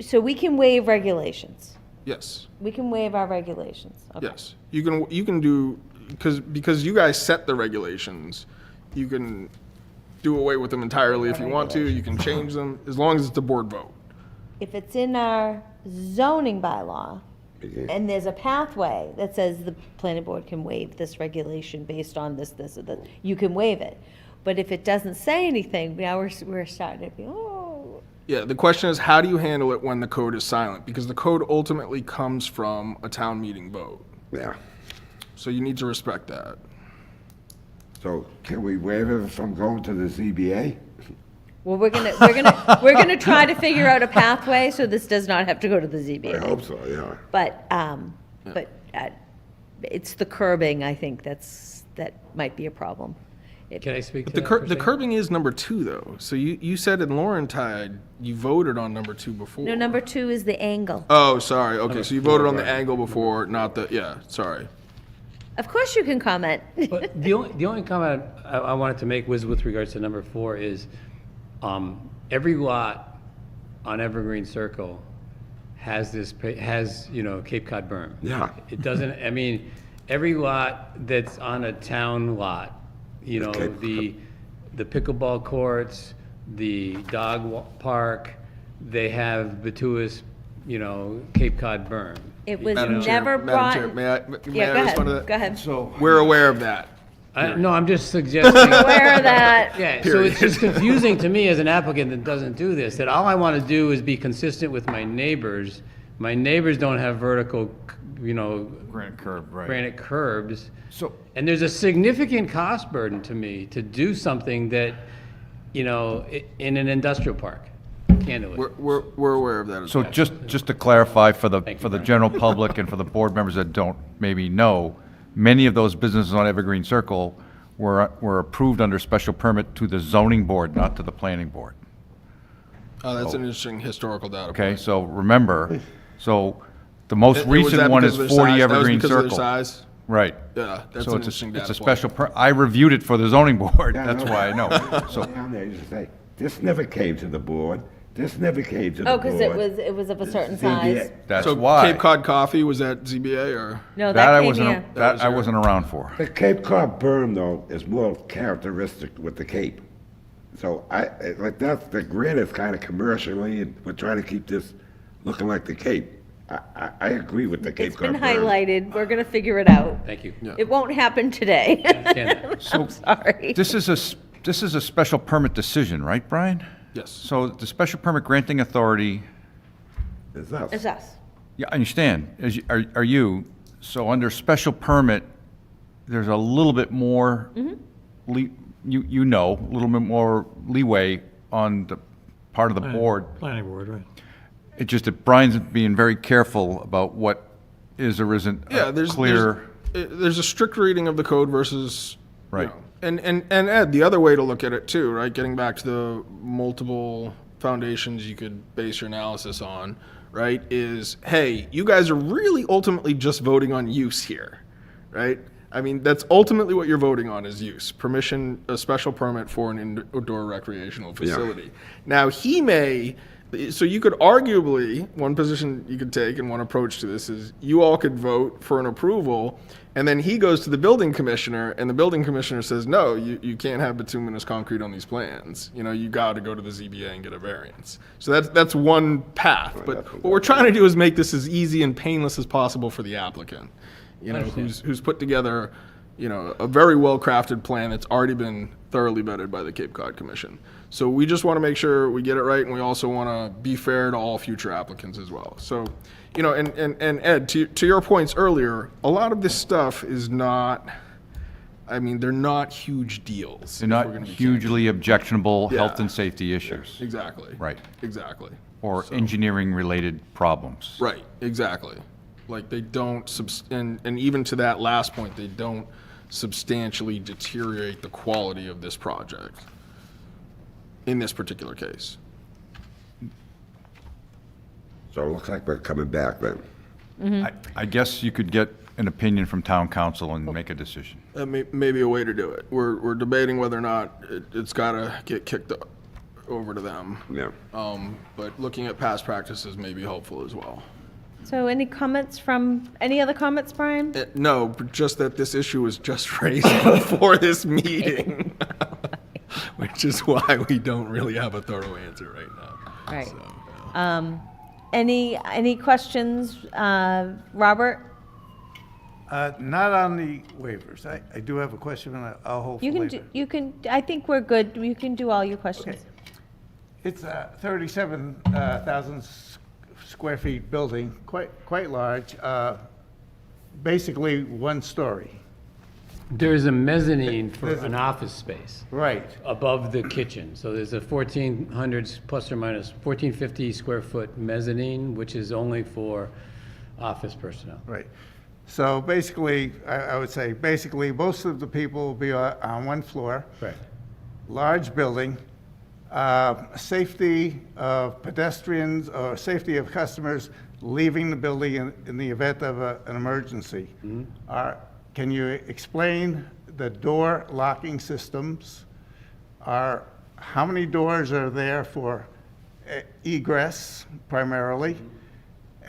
so we can waive regulations. Yes. We can waive our regulations. Okay. Yes. You can do, because you guys set the regulations, you can do away with them entirely if you want to. You can change them as long as it's a board vote. If it's in our zoning bylaw, Okay. and there's a pathway that says the planning board can waive this regulation based on this, or that, you can waive it. But if it doesn't say anything, now we're starting to be, oh. Yeah, the question is, how do you handle it when the code is silent? Because the code ultimately comes from a town meeting vote. Yeah. So you need to respect that. So can we waive it from going to the ZBA? Well, we're gonna try to figure out a pathway so this does not have to go to the I ZBA. hope so, yeah. But it's the curbing, I think, that might be a problem. Can I speak to The that for a the second? curbing is number 2, though. So you said in Laurentide, you voted on number 2 before. No, number 2 is the angle. Oh, sorry. Okay, so you voted on the angle before, not the, yeah, sorry. Of course you can comment. But the only comment I wanted to make was with regards to number 4 is, every lot on Evergreen Circle has Cape Cod berm. Yeah. It doesn't, I mean, every lot that's on a town lot, Cape- the pickleball courts, the park, they have bituous, Cape Cod berm. It was Madam Chair, never Madam brought. Chair, may Yeah, I go respond to ahead, that? go ahead. So, We're aware of that. No, I'm just suggesting. Aware of that. Yeah, so it's just confusing to me as an applicant that doesn't do this, that all I want to do is be consistent with my neighbors. My neighbors don't have vertical, granite curb, right. granite curbs. So, And there's a significant cost burden to me to do something that, in an industrial park, candidly. We're aware of that as so well. just to clarify for the Thank you, Brian. general public and for the board members that don't maybe know, many of those businesses on Evergreen Circle were approved under special permit to the zoning board, not to the planning board. That's an interesting historical data point. Okay, so remember, so the most Was recent that one because is of their 40 size? That was Evergreen because of their Circle. size? Right. Yeah, that's So an it's interesting a data special, point. I reviewed it for the zoning board, Yeah, that's no. why I know. So, Down there, you just say, this never came to the board, this never came to the Oh, board. because it was of a certain ZBA. size. that's So why. Cape Cod Coffee, was that ZBA or? No, That I that came wasn't, here. that I wasn't around for. The Cape Cod berm, though, is more characteristic with the Cape. So that's, the granite's kind of commercially, and we're trying to keep this looking like the Cape. I agree with the Cape It's Cod been berm. highlighted. We're gonna figure it out. Thank you. It won't happen today. Understand that. I'm sorry. This is a special permit decision, right, Brian? Yes. So the special permit granting authority, It's us. It's us. yeah, I understand, are you, So under special permit, there's a little bit more, you know, a little bit more leeway on the part of the board. Planning board, right. It just that Brian's being very careful about what is or isn't Yeah, clear. there's a strict reading of the code versus, you Right. know, and Ed, the other way to look at it too, right? Getting back to the multiple foundations you could base your analysis on, right? Is, hey, you guys are really ultimately just voting on use here, right? I mean, that's ultimately what you're voting on is use, permission, a special permit for an indoor recreational facility. Now, so you could arguably, one position you could take and one approach to this is you all could vote for an approval, and then he goes to the building commissioner, and the building commissioner says, no, you can't have bituminous concrete on these plans. You know, you got to go to the ZBA and get a variance. So that's one path. But what we're trying to do is make this as easy and painless as possible for the applicant. You know, who's put together, you know, a very well-crafted plan that's already been thoroughly vetted by the Cape Cod Commission. So we just want to make sure we get it right, and we also want to be fair to all future applicants as well. So, you know, and Ed, to your points earlier, a lot of this stuff is not, I mean, they're not huge deals. They're not hugely objectionable health and safety issues. Exactly. Right. Exactly. Or engineering-related problems. Right, exactly. Like, they don't, and even to that last point, they don't substantially deteriorate the quality of this project in this particular case. So it looks like we're coming back then. I guess you could get an opinion from town council and make a decision. That may be a way to do it. We're debating whether or not it's got to get kicked over to them. Yeah. But looking at past practices may be helpful as well. So any other comments, Brian? No, but just that this issue was just raised before this meeting, which is why we don't really have a thorough answer right now. Right. So, Any questions, Robert? Not on the waivers. I do have a question, and I'll hold for later. I think we're good. You can do all your questions. Okay. It's a 37,000 square feet building, quite large, basically one story. There's a mezzanine for an office space Right. above the kitchen. So there's a 1,400 plus or minus 1,450 square foot mezzanine, which is only for office personnel. Right. So basically, I would say, basically, most of the people will be on one floor. Right. Large building. Safety of pedestrians or safety of customers leaving the building in the event of an emergency. Can you explain the door locking systems? How many doors are there for egress primarily?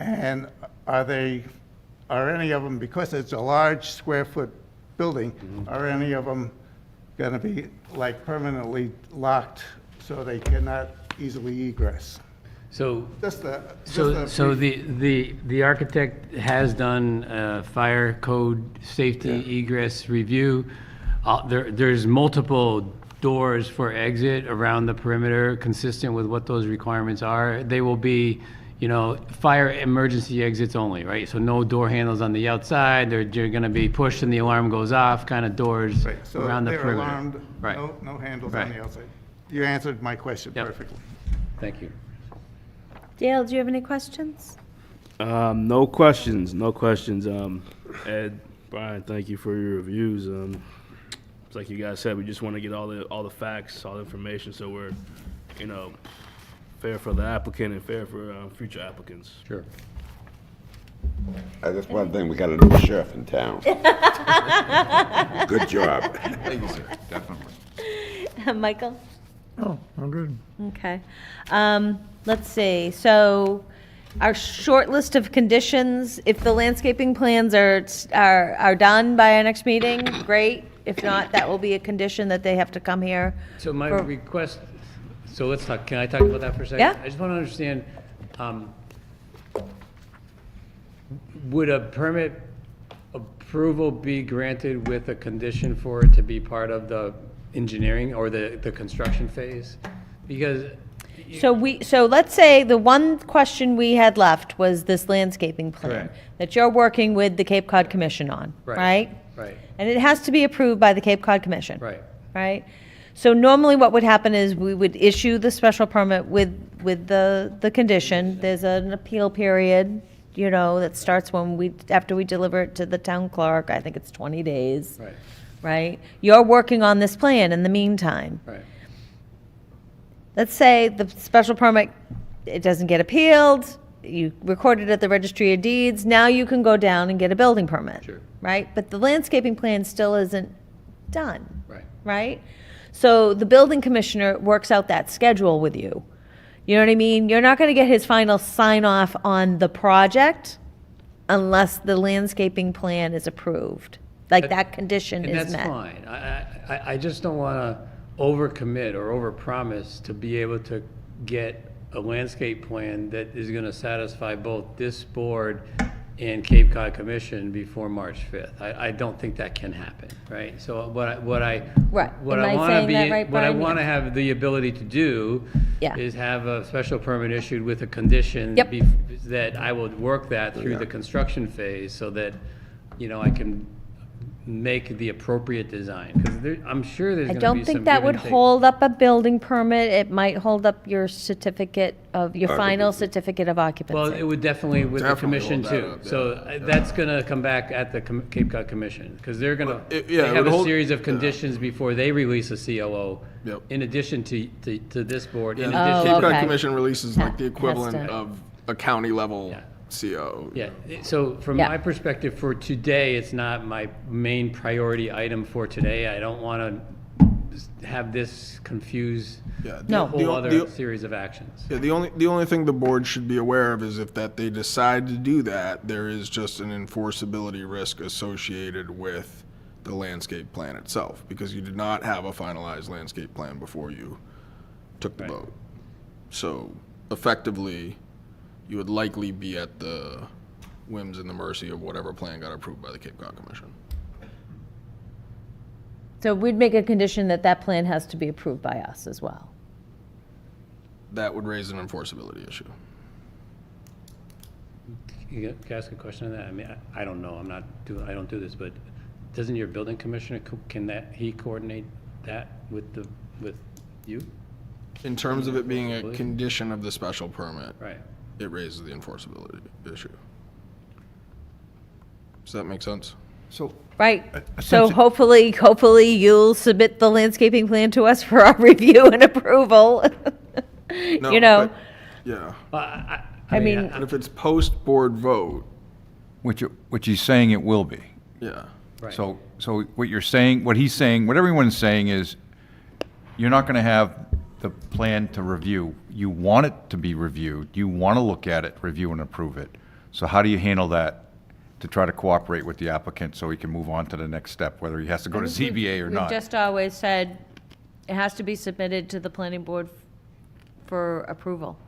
And are any of them, because it's a large square foot building, are any of them going to be like permanently locked so they cannot easily egress? So So the architect has done a fire code safety egress review. There's multiple doors for exit around the perimeter, consistent with what those requirements are. They will be, fire emergency exits only, right? So no door handles on the outside. They're going to be pushed and the alarm goes off, kind of doors Right, so around the they're perimeter. alarmed, Right. no handles on Right. the outside. You answered my question Yep. perfectly. Thank you. Dale, do you have any questions? No questions. Ed, Brian, thank you for your reviews. It's like you guys said, we just want to get all the facts, all the information, so we're, fair for the applicant and fair for future applicants. Sure. That's one thing, we got a new sheriff in town. Good job. Thank you, sir. Definitely. Michael? Oh, I'm good. Okay. Let's see. So our short list of conditions, if the landscaping plans are done by our next meeting, great. If not, that will be a condition that they have to come here. So my for- request, so let's talk, can I talk about that for a second? Yeah. I just want to understand, would a permit approval be granted with a condition for it to be part of the engineering or the construction phase? Because So let's say the one question we had left was this landscaping plan Correct. that you're working with the Cape Cod Commission on, Right. right? Right, And it has to be approved by the Cape Cod Commission. right. Right? So normally what would happen is we would issue the special permit with the condition. There's an appeal period, you know, that starts after we deliver it to the town clerk. I think it's 20 days. Right. Right? You're working on this plan in the meantime. Right. Let's say the special permit, it doesn't get appealed, you record it at the registry of deeds, now you can go down and get a building permit. Sure. Right? But the landscaping plan still isn't done. Right. Right? So the building commissioner works out that schedule with you. You know what I mean? You're not gonna get his final sign off on the project unless the landscaping plan is approved. Like that condition And is that's met. fine. I just don't want to overcommit or overpromise to be able to get a landscape plan that is going to satisfy both this board and Cape Cod Commission before March 5th. I don't think that can happen, right? So what I Right. what Am I I want to saying be, that right, what I Brian? want to Yeah. have the ability to do Yeah. is have a special permit issued with a condition Yep. that I will work that through the construction phase so that, you know, I can make the appropriate design, because I'm sure there's I going to be don't some think that give would and take. hold up a building permit. It might hold up your certificate of, your final certificate of Well, it occupancy. would definitely with the Definitely commission hold that too. up, yeah. So that's going to come back at the Cape Cod Commission, because they're going Well, to, it- yeah, they it have would a hold- series of yeah. conditions before they release a COO. Yep. In addition to this board, in Yeah, the Oh, Cape Cod okay. Commission releases like the Has equivalent to. of a county level Yeah. CO. Yeah, so from Yeah. my perspective, for today, it's not my main priority item for today. I don't want to have this confuse Yeah, No. a whole other series of actions. Yeah, the only thing the board should be aware of is if that they decide to do that, there is just an enforceability risk associated with the landscape plan itself, because you did not have a finalized landscape plan before you took the Right. vote. So effectively, you would likely be at the whims and the mercy of whatever plan got approved by the Cape Cod Commission. So we'd make a condition that that plan has to be approved by us as well. That would raise an enforceability issue. Can I ask a question on that? I mean, I don't know, I don't do this, but doesn't your building commissioner, he coordinate that with you? In terms of it being a condition of the special permit, Right. it raises the enforceability issue. Does that make sense? So, Right? So essentially- hopefully you'll submit the landscaping plan to us for our review and approval. No, You know, but- Yeah, I mean, but if it's post-board vote, which he's saying it will be. yeah. Right. So what you're saying, what he's saying, what everyone's saying is, you're not gonna have the plan to review. You want it to be reviewed, you wanna look at it, review and approve it. So how do you handle that to try to cooperate with the applicant so he can move on to the next step, whether he has to go to ZBA or we've not? just always said it has to be submitted to the planning board for approval.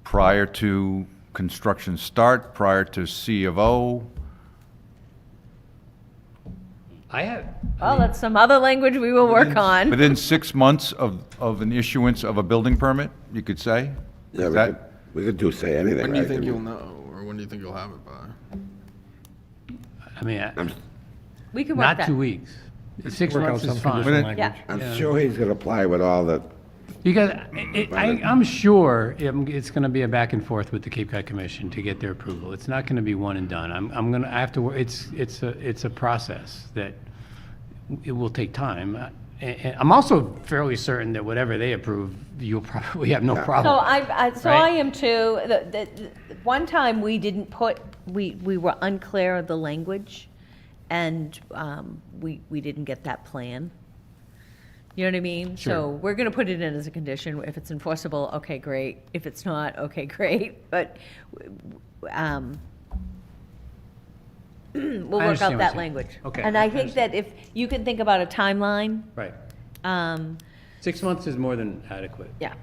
Prior to construction start, prior to C of O? Well, that's some other language we will work on. Within 6 months of an issuance of a building permit, you could say? Yeah, Is we that- could, we could do, say anything, When do you right? think I you'll mean, know, or when do you think you'll have it by? I mean, We can work not that. 2 weeks. 6 Work out months some is fine. conditional But it- language. Yeah. I'm sure he's gonna apply with all the, Because I'm sure it's going to be a back and forth with the Cape Cod Commission to get their approval. It's not going to be one and done. I have to, it's a process that it will take time. And I'm also fairly certain that whatever they approve, you'll probably have no So problem. I Right? am too. One time we didn't put, we were unclear of the language, and we didn't get that plan. You know what I mean? So we're gonna put it in as a condition. If it's enforceable, okay, great. If it's not, okay, great. But we'll understand work what out you're that saying. language. Okay, And I I think that if you can think about a timeline, Right. um, 6 months is more than adequate. yeah.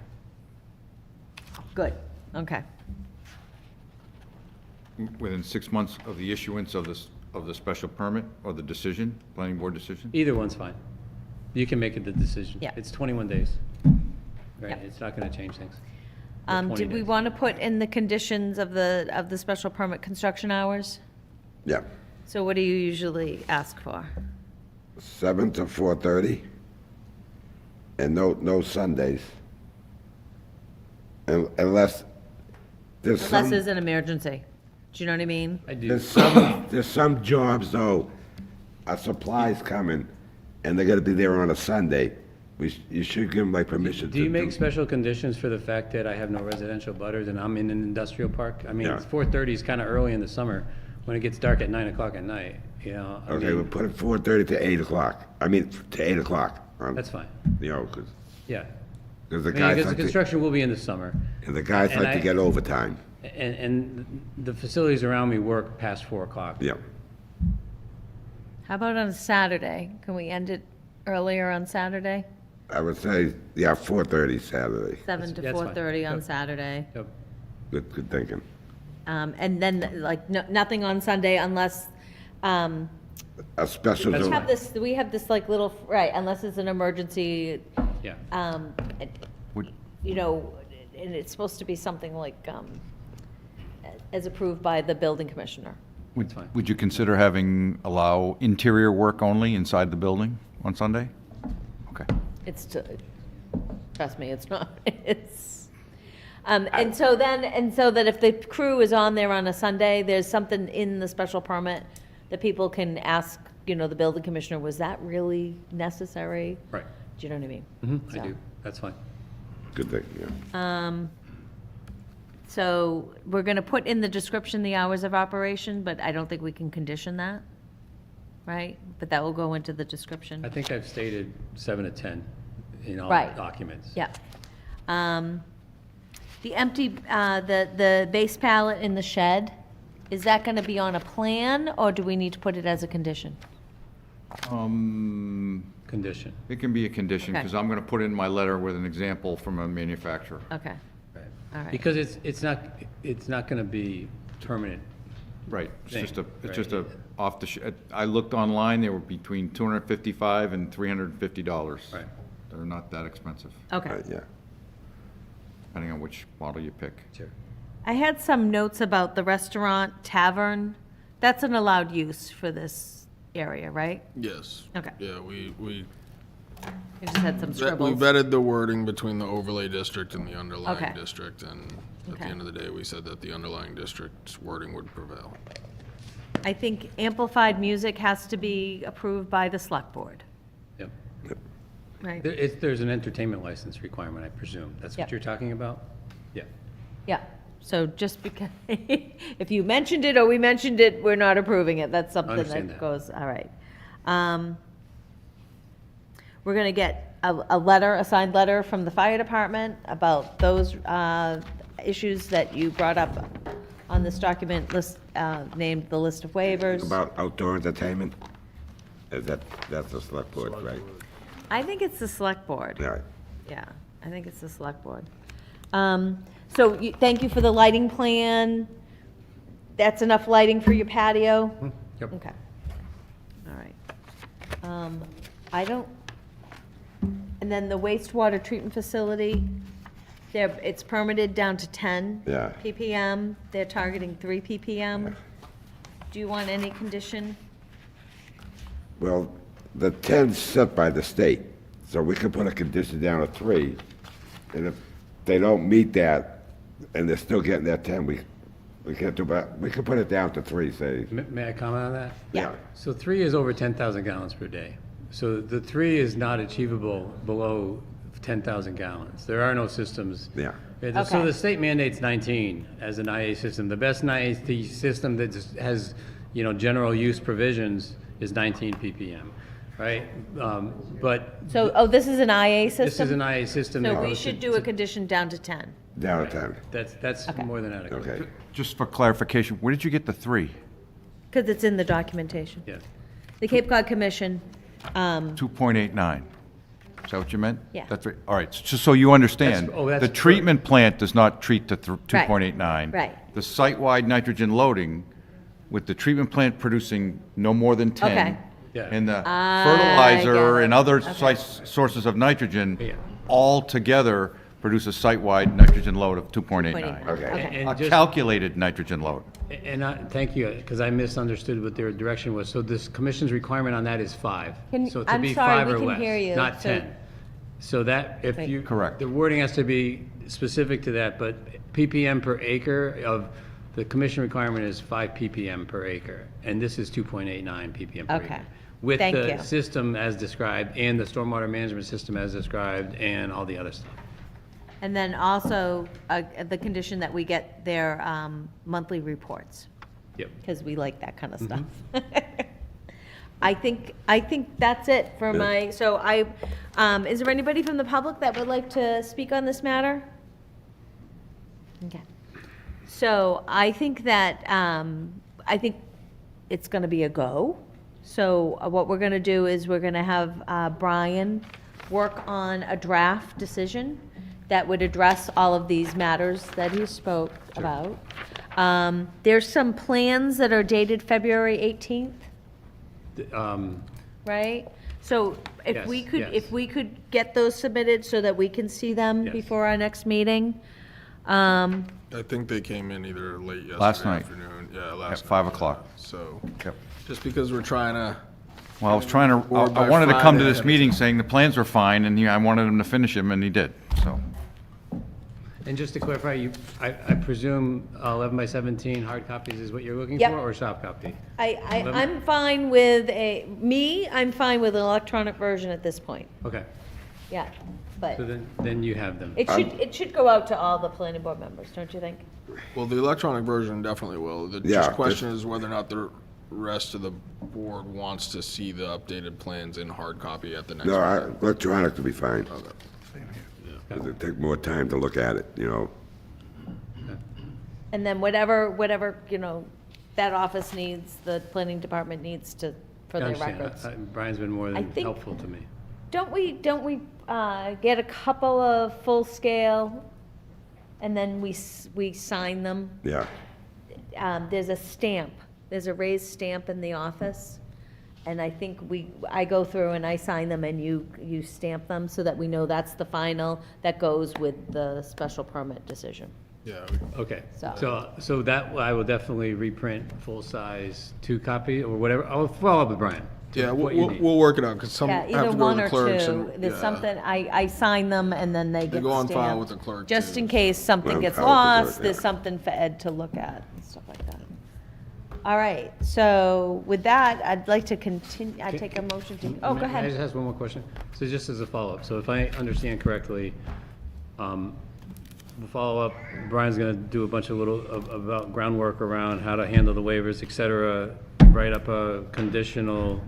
Good, okay. Within 6 months of the issuance of the special permit or the decision, planning board decision? Either one's fine. You can make it the decision. Yeah. It's 21 days. right? Yep. It's not going to change things. Did we want to put in the conditions of the special permit construction hours? Yeah, So what do you usually ask for? 7 to 4:30, and no Sundays. Unless there's Unless some, there's an emergency. Do you know what I mean? I do. there's some jobs though, a supply's coming, and they're gonna be there on a Sunday. You should give them like permission to Do you make special conditions for the fact that I have no residential butters and I'm in an industrial park? I mean, Yeah. it's 4:30 is kind of early in the summer, when it gets dark at 9 o'clock at night, you know? I Okay, mean, we'll put it 4:30 to 8 o'clock. I mean, to 8 o'clock. That's fine, You know, because yeah. the I mean, guys because the like to, construction will be in the summer, and the guys and like to I- get overtime. and the facilities around me work past 4 o'clock. Yeah. How about on a Saturday? Can we end it earlier on Saturday? I would say, yeah, 4:30 Saturday. 7 to That's fine. 4:30 on Yep. Saturday. Yep. Good thinking. And then, like, nothing on Sunday unless, A special, That's we have this like little, right, unless it's an emergency, Yeah. and, Would- you know, and it's supposed to be something like, as approved by the building commissioner. Would, fine. would you consider allow interior work only inside the building on Sunday? Okay. It's, trust me, it's not, it's, and so that if the crew is on there on a Sunday, there's something in the special permit that people can ask, you know, the building commissioner, was that really necessary? Right. Do you know what I mean? Mhm, So- I do, that's fine. good thing, yeah. So we're gonna put in the description the hours of operation, but I don't think we can condition that, right? But that will go into the description. I think I've stated 7 to 10 in all Right. documents. Yeah. The empty, the base pallet in the shed, is that gonna be on a plan, or do we need to put it as a condition? Condition. It can be a condition, Okay. because I'm going to put in my letter with an example from a manufacturer. Okay, Right. all right. Because it's not going to be permanent. Right, it's Thing, just right. off the, I looked online, they were between $255 and $350. Right. They're not that expensive, Okay. Yeah. depending on which model you pick. Sure. I had some notes about the restaurant tavern. That's an allowed use for this area, right? Yes. Okay. Yeah, we I just had some we scribbles. vetted the wording between the overlay district and the underlying Okay. district, and at the Okay. end of the day, we said that the underlying district's wording would prevail. I think amplified music has to be approved by the select board, Yep. right? There's an entertainment license requirement, I presume. That's Yep. what you're talking about? Yeah. Yeah, so just because, if you mentioned it or we mentioned it, we're not approving it, that's something Understand that that. goes, all right. We're gonna get a letter, a signed letter from the fire department about those issues that you brought up on this document list, named the list of waivers. About outdoor entertainment, that's the select board, right? I think it's the select board. Yeah. Yeah, I think it's the select board. So thank you for the lighting plan. That's enough lighting for your patio? Yep. Okay. All right. I don't, and then the wastewater treatment facility, it's permitted down to 10 Yeah. ppm. They're targeting 3 ppm. Do you want any condition? Well, the 10's set by the state, so we could put a condition down of 3, and if they don't meet that, and they're still getting that 10, we can't do, but we could put it down to 3, say. May I comment on that? Yeah. So 3 is over 10,000 gallons per day. So the 3 is not achievable below 10,000 gallons. There are no systems. Yeah. So Okay. the state mandates 19 as an IA system. The best IA system that has, you know, general use provisions is 19 ppm, right? But So, this is an IA system? this is an IA system. that So we goes should to- do a condition down to 10. Down to 10, That's Okay. more than adequate. okay. Just for clarification, where did you get the 3? Because it's in the documentation. Yeah. The Cape Cod Commission, 2.89. Is that what you meant? Yeah. That's right. All right, just so you understand. That's- The treatment plant does not treat the 2.89. right. The site-wide nitrogen loading, with the treatment plant producing no more than 10. Okay. Yeah. And the I fertilizer get it. and other Okay. sources of nitrogen, Yeah. all together produce a site-wide nitrogen load of 2.89. Okay. A just- calculated nitrogen load. And thank you, because I misunderstood what their direction was. So this commission's requirement on that is 5. So to I'm be sorry, 5 we or can less, hear you, not so- 10. So that, if Right. you. Correct. The wording has to be specific to that, but ppm per acre of, the commission requirement is 5 ppm per acre, and this is 2.89 ppm per acre. Okay. With Thank the you. system as described, and the stormwater management system as described, and all the other stuff. And then also, the condition that we get their monthly reports, Yep. because we like that kind of stuff. Mm-hmm. I think that's it for my, so is there anybody from the public that would like to speak on this matter? Okay. So I think that, I think it's going to be a go. So what we're going to do is we're going to have Brian work on a draft decision that would address all of these matters that he spoke about. There's some plans that are dated February 18th, right? So if we Yes, could, yes. if we could get those submitted so that we can see them Yes. before our next meeting. I think they came in either late yesterday Last night. afternoon. Yeah, last At 5 night, o'clock. yeah. So, Yep. just because we're trying to, Well, I was trying to, Or by I wanted to come to Friday. this meeting saying the plans were fine, and I wanted him to finish them, and he did, so. And just to clarify, I presume 11 by 17 hard copies is what you're looking Yep. for, or soft copy? I'm fine with I'm fine with an electronic version at this point, Okay, yeah. But so then you have them. it should go out to all the planning board members, don't you think? well, the electronic version definitely will. The Yeah, just question is whether or not the rest of the board wants to see the updated plans in hard copy at the next No, meeting. electronic will be fine. It'll take more time to look at it, And then whatever, that office needs, the planning department needs for I their understand. records. Brian's been more I than think- helpful to me. Don't we get a couple of full scale, and then we sign them? Yeah. There's a stamp, there's a raised stamp in the office, and I think I go through and I sign them and you stamp them so that we know that's the final, that goes with the special permit decision. Yeah, Okay, So- so that, I will definitely reprint full-size 2 copy, or whatever, I'll follow up with Brian. to yeah, what you we'll need. work it out, because some Yeah, have either to go one to or the clerks. two, and- there's yeah. something, I sign them and then they get go on file stamped. with the clerk, Just too. in case something Well, gets file with the clerk, lost, there's yeah. something for Ed to look at and stuff like that. All right, so with that, I'd like to continue, I take a motion to, oh, go May I just ahead. ask one more question? So just as a follow-up, so if I understand correctly, the follow-up, Brian's gonna do a bunch of about groundwork around how to handle the waivers, et cetera, write up a conditional,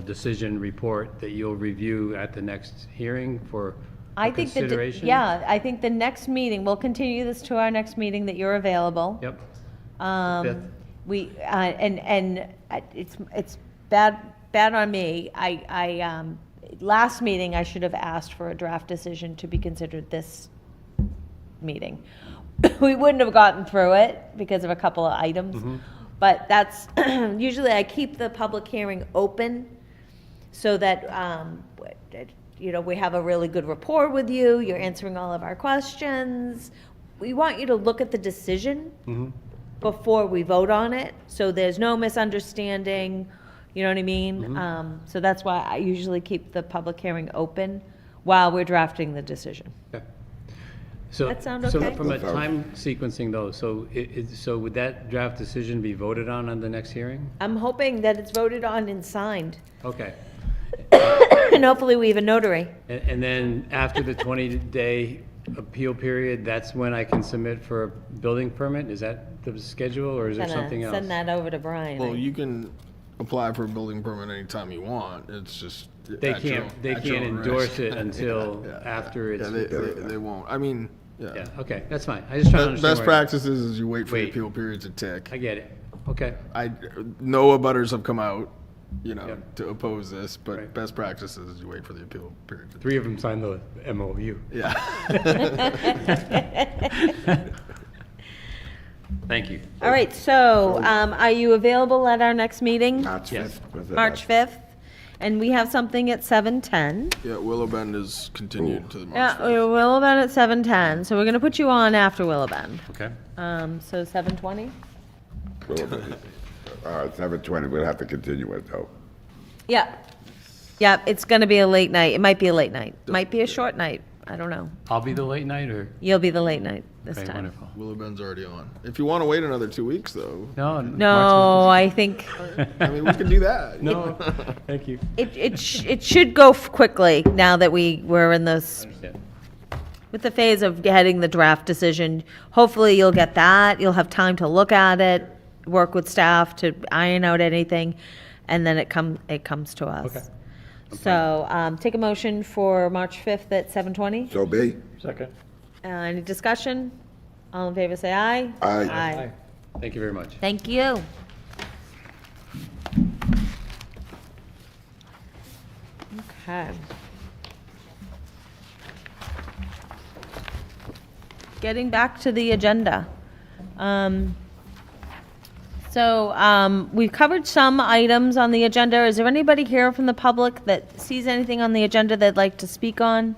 decision report that you'll review at the next hearing for I think that, consideration? yeah, I think the next meeting, we'll continue this to our next meeting that you're available. Yep. It's bad on me. Last meeting, I should have asked for a draft decision to be considered this meeting. We wouldn't have gotten through it because of a couple of items. But that's, usually I keep the public hearing open so that, we have a really good rapport with you, you're answering all of our questions. We want you to look at the decision before we vote on it, so there's no misunderstanding, you know what I mean? So that's why I usually keep the public hearing open while we're drafting the decision. Okay. So, That sound so okay? from a time sequencing though, so would that draft decision be voted on the next hearing? I'm hoping that it's voted on and signed, Okay. and hopefully we have a notary. And then after the 20-day appeal period, that's when I can submit for a building permit? Is that the schedule, or is there Gonna something else? Send that over to Brian. Well, you can apply for a building permit anytime you want, it's just. They can't endorse it until Yeah. after Yeah, it's, they won't, I mean, yeah, yeah. okay, that's fine. I just trying to understand. Best where- practices is you wait for the Wait. appeal period to tick. I get it. Okay, No abutters have come out, Yeah. to oppose this, but Right. best practices is you wait for the appeal period to. 3 of them signed the MOU. Yeah. Thank you. All right, so, are you available at our next meeting? March Yes. 5th. was it? March 5th? And we have something at 7:10. Yeah, Willow Bend is continued to the March Yeah, 5th. Willow Bend at 7:10, so we're gonna put you on after Willow Bend. Okay. So 7:20? 7:20, we'll have to continue it, though. Yeah. Yeah, it's gonna be a late night. It might be a late night. Might be a short night. I don't know. I'll be the late night, or? You'll be the late night this Okay, time. wonderful. Willow Bend's already on. If you want to wait another 2 weeks, though, No. No, I think I mean, we can do that. No, thank you. it should go quickly now that we're in this, with the phase of getting the draft decision. Hopefully you'll get that. You'll have time to look at it, work with staff to iron out anything, and then it comes to us. Okay. So, take a motion for March 5th at 7:20. So be? Second. Any discussion? All in favor, say aye. Aye. Aye. Thank you very much. Thank you. Okay. Getting back to the agenda. We've covered some items on the agenda. Is there anybody here from the public that sees anything on the agenda they'd like to speak on?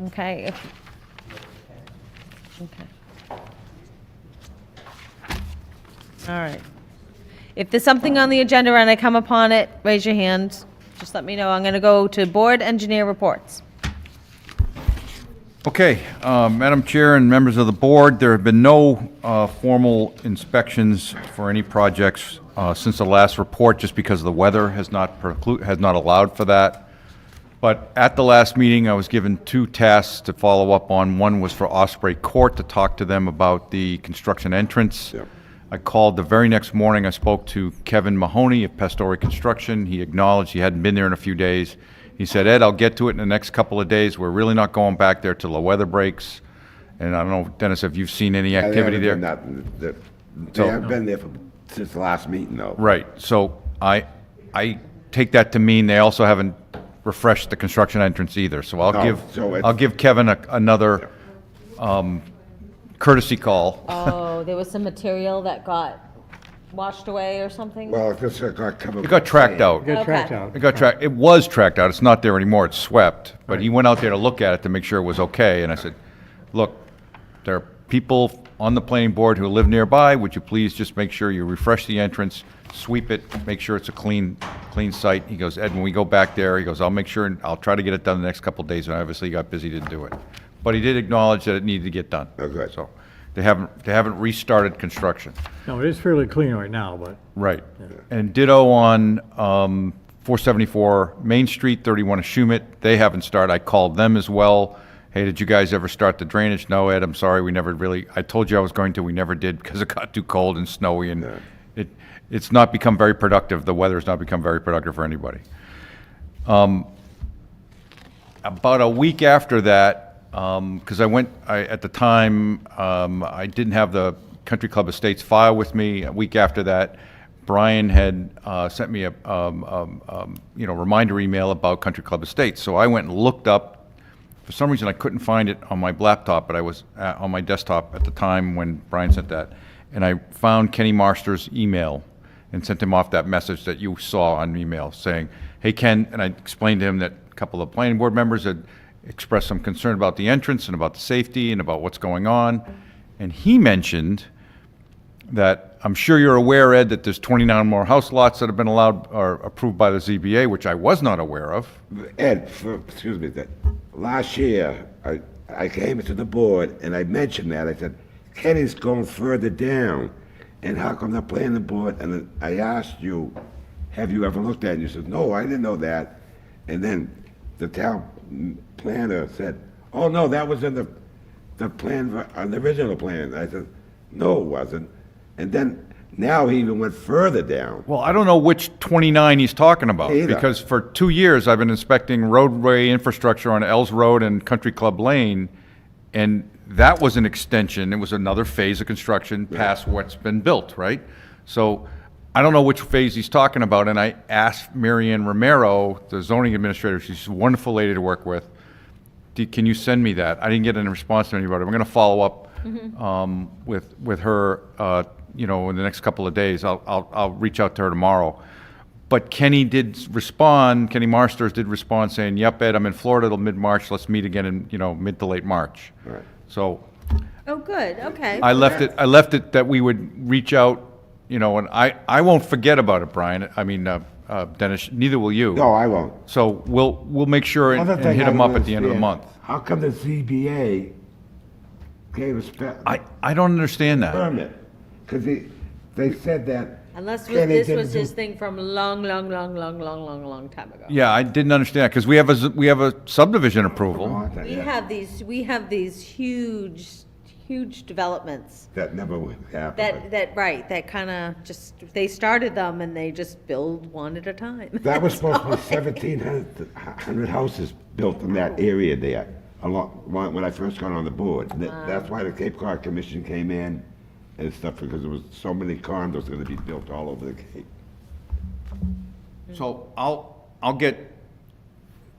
Okay. Okay. All right. If there's something on the agenda and I come upon it, raise your hand. Just let me know. I'm going to go to board engineer reports. Okay, Madam Chair and members of the board, there have been no formal inspections for any projects since the last report, just because the weather has not allowed for that. But at the last meeting, I was given 2 tasks to follow up on. One was for Osprey Court, to talk to them about the construction entrance. Yep. I called the very next morning. I spoke to Kevin Mahoney of Pastore Construction. He acknowledged he hadn't been there in a few days. He said, Ed, I'll get to it in the next couple of days. We're really not going back there till the weather breaks. And I don't know, Dennis, if you've seen any activity there? They haven't been there since the last meeting, though. Right, so I take that to mean they also haven't refreshed the construction entrance either. So No, so it's- I'll give Kevin another courtesy call. Oh, there was some material that got washed away or something? Well, if it's got covered. It got tracked out. Get tracked Okay. out. It was tracked out, it's not there anymore, it's swept. But he went out there to look at it to make sure it was okay, and I said, look, there are people on the planning board who live nearby, would you please just make sure you refresh the entrance, sweep it, make sure it's a clean site. He goes, Ed, when we go back there, he goes, I'll make sure, and I'll try to get it done the next couple of days, and obviously he got busy, didn't do it. But he did acknowledge that it needed to get done. Oh, good. So, they haven't restarted construction. No, it is fairly clean right now, but Right. And ditto on 474 Main Street, 31 Shumet. They haven't started. I called them as well. Hey, did you guys ever start the drainage? No, Ed, I'm sorry, we never really, I told you I was going to, we never did because it got too cold and snowy, and it's not become very productive. The weather's not become very productive for anybody. About a week after that, because at the time, I didn't have the Country Club Estates file with me. A week after that, Brian had sent me a reminder email about Country Club Estates. So I went and looked up. For some reason, I couldn't find it on my laptop, but I was on my desktop at the time when Brian sent that. And I found Kenny Marster's email and sent him off that message that you saw on email saying, hey, Ken, and I explained to him that a couple of planning board members had expressed some concern about the entrance and about the safety and about what's going on. And he mentioned that, I'm sure you're aware, Ed, that there's 29 more house lots that have been allowed or approved by the ZBA, which I was not aware of. Ed, excuse me, that last year, I came to the board and I mentioned that. I said, Kenny's going further down, and how come the planning board? And then I asked you, have you ever looked at it? And you said, no, I didn't know that. And then the town planner said, oh, no, that was in the plan, on the original plan. I said, no, it wasn't. And then, now he even went further down. Well, I don't know which 29 he's talking about, Me either. because for 2 years, I've been inspecting roadway infrastructure on Ells Road and Country Club Lane, and that was an extension. It was another phase of construction past what's been built, right? So I don't know which phase he's talking about, and I asked Marianne Romero, the zoning administrator, she's a wonderful lady to work with, can you send me that? I didn't get any response from anybody. I'm going to follow up with her, you know, in the next couple of days. I'll reach out to her tomorrow. But Kenny Marsters did respond saying, yep, Ed, I'm in Florida till mid-March, let's meet again in, you know, mid to late March. Right. So Oh, good, okay. I left it that we would reach out, you know, and I won't forget about it, Brian, I mean, Dennis, neither will you. No, I won't. So we'll make sure and Another thing hit I them up don't at the end of the understand, month. How come the ZBA gave us I don't understand that. permit? Because they said that. Unless Kenny this didn't was do- his thing from long time ago. Yeah, I didn't understand, because we have a subdivision approval. We have these huge developments That never would happen. that kind of just, they started them and they just build one at a time. That was supposed to be 1,700 houses built in that area there, when I first got on the board. And that's why the Cape Cod Commission came in and stuff, because there was so many condos gonna be built all over the Cape. So I'll get,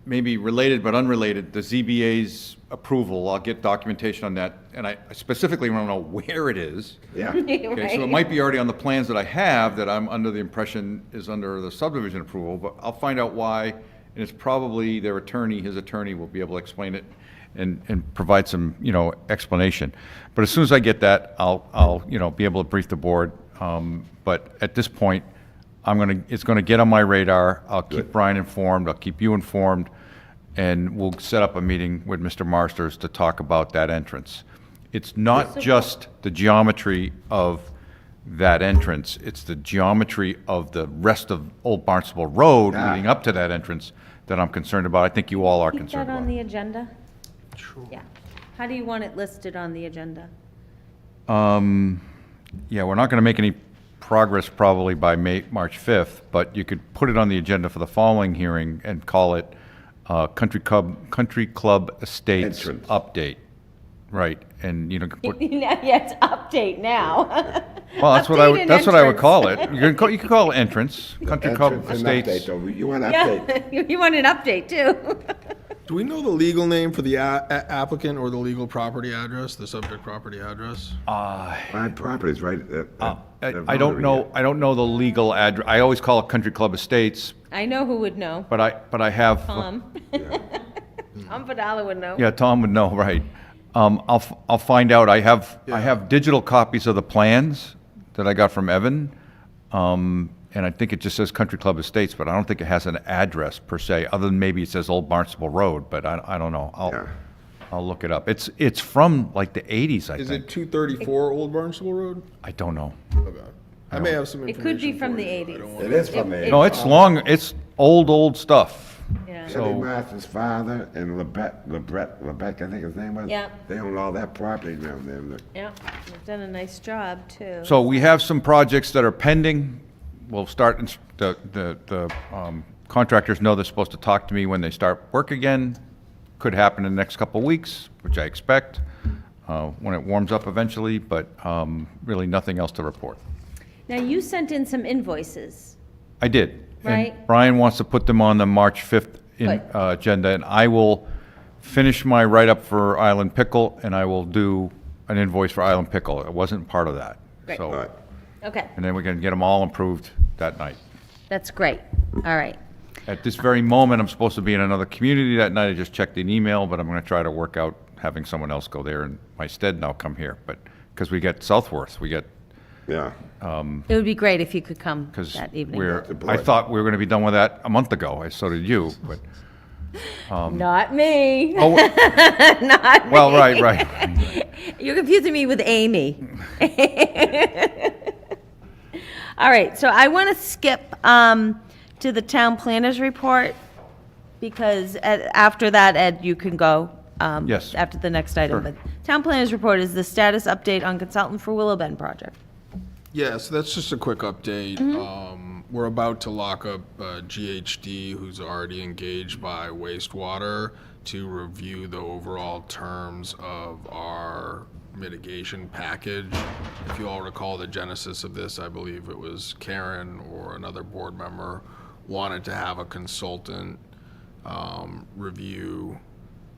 maybe related but unrelated, the ZBA's approval, I'll get documentation on that, and I specifically want to know where it is. Yeah. Okay, so it might be already on the plans that I have, that I'm under the impression is under the subdivision approval, but I'll find out why, and it's probably their attorney, his attorney will be able to explain it and provide some, you know, explanation. But as soon as I get that, I'll, you know, be able to brief the board. But at this point, it's gonna get on my radar. I'll keep Brian informed, I'll keep you informed, and we'll set up a meeting with Mr. Marsters to talk about that entrance. It's not just the geometry of that entrance, it's the geometry of the rest of Old Barnstable Road leading up to that entrance that I'm concerned about. I think you all are Keep concerned that on about. the agenda? Yeah. How do you want it listed on the agenda? Yeah, we're not going to make any progress probably by March 5th, but you could put it on the agenda for the following hearing and call it Country Club Estates Entrance. Update. Right, and, you know, put, Yeah, it's update now. well, that's what I Update would, and that's what I would entrance. call it. You can call it entrance, Country Club Entrance and update, Estates. though. You want an update? Yeah, you want an update too. Do we know the legal name for the applicant or the legal property address, the subject property address? My property's right at I don't know the legal address. I always call it Country Club Estates, I know who would know. but I have. Tom. Tom Padala would know. Yeah, Tom would know, right. I'll find out. I have digital copies of the plans that I got from Evan. And I think it just says Country Club Estates, but I don't think it has an address per se, other than maybe it says Old Barnstable Road, but I don't know. I'll look it up. It's from like the 80s, I Is it think. 234 Old Barnstable Road? I don't know. Okay. I may have some It information could be from for the you. I 80s. don't want It is from there. No, it's long, it's old stuff. Yeah. Kenny Martha's father and Lebet, I think his name was. Yeah. They own all that property down there. Yeah, you've done a nice job too. So we have some projects that are pending. We'll start, the contractors know they're supposed to talk to me when they start work again. Could happen in the next couple of weeks, which I expect, when it warms up eventually, but really nothing else to report. Now, you sent in some invoices. I did. And Right. Brian wants to put them on the March 5th Good. agenda, and I will finish my write-up for Island Pickle, and I will do an invoice for Island Pickle. It wasn't part of that. Great. So, All right. Okay, and then we can get them all approved that night. that's great. All right. At this very moment, I'm supposed to be in another community that night. I just checked an email, but I'm going to try to work out having someone else go there in my stead, and I'll come here. But, because we get Southworth, we get, Yeah. It would be great if you could come because that evening. I thought we were going to be done with that a month ago. So did you, but, Not me. oh, Not me. well, right. You're confusing me with Amy. All right, so I want to skip to the town planners report, because after that, Ed, you can go. Yes. After the next item. Sure. But town planners report is the status update on consultant for Willow Bend project. Yeah, so that's just a quick update. We're about to lock up GHD, who's already engaged by wastewater, to review the overall terms of our mitigation package. If you all recall the genesis of this, I believe it was Karen or another board member wanted to have a consultant review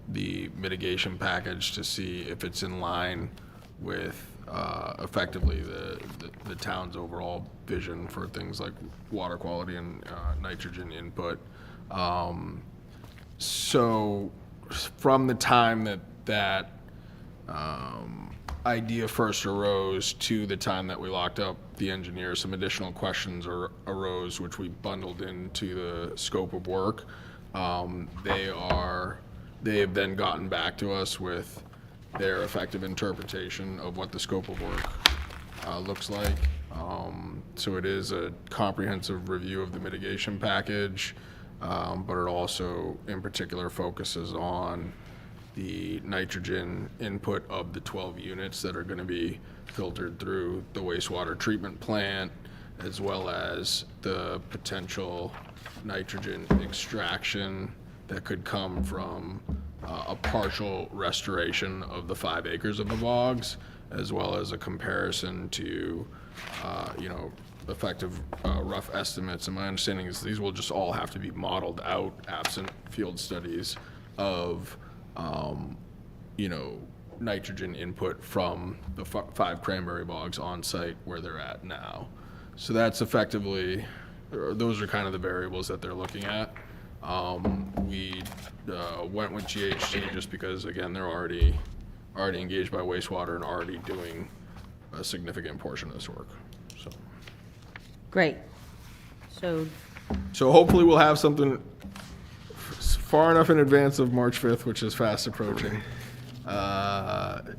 the mitigation package to see if it's in line with effectively the town's overall vision for things like water quality and nitrogen input. So from the time that idea first arose to the time that we locked up the engineer, some additional questions arose, which we bundled into the scope of work. They have then gotten back to us with their effective interpretation of what the scope of work looks like. So it is a comprehensive review of the mitigation package, but it also in particular focuses on the nitrogen input of the 12 units that are going to be filtered through the wastewater treatment plant, as well as the potential nitrogen extraction that could come from a partial restoration of the 5 acres of the bogs, as well as a comparison to, effective rough estimates. And my understanding is these will just all have to be modeled out absent field studies of, nitrogen input from the 5 cranberry bogs on site where they're at now. So that's effectively, those are kind of the variables that they're looking at. We went with GHT just because, again, they're already engaged by wastewater and already doing a significant portion of this work. Great. So, So hopefully we'll have something far enough in advance of March 5th, which is fast approaching,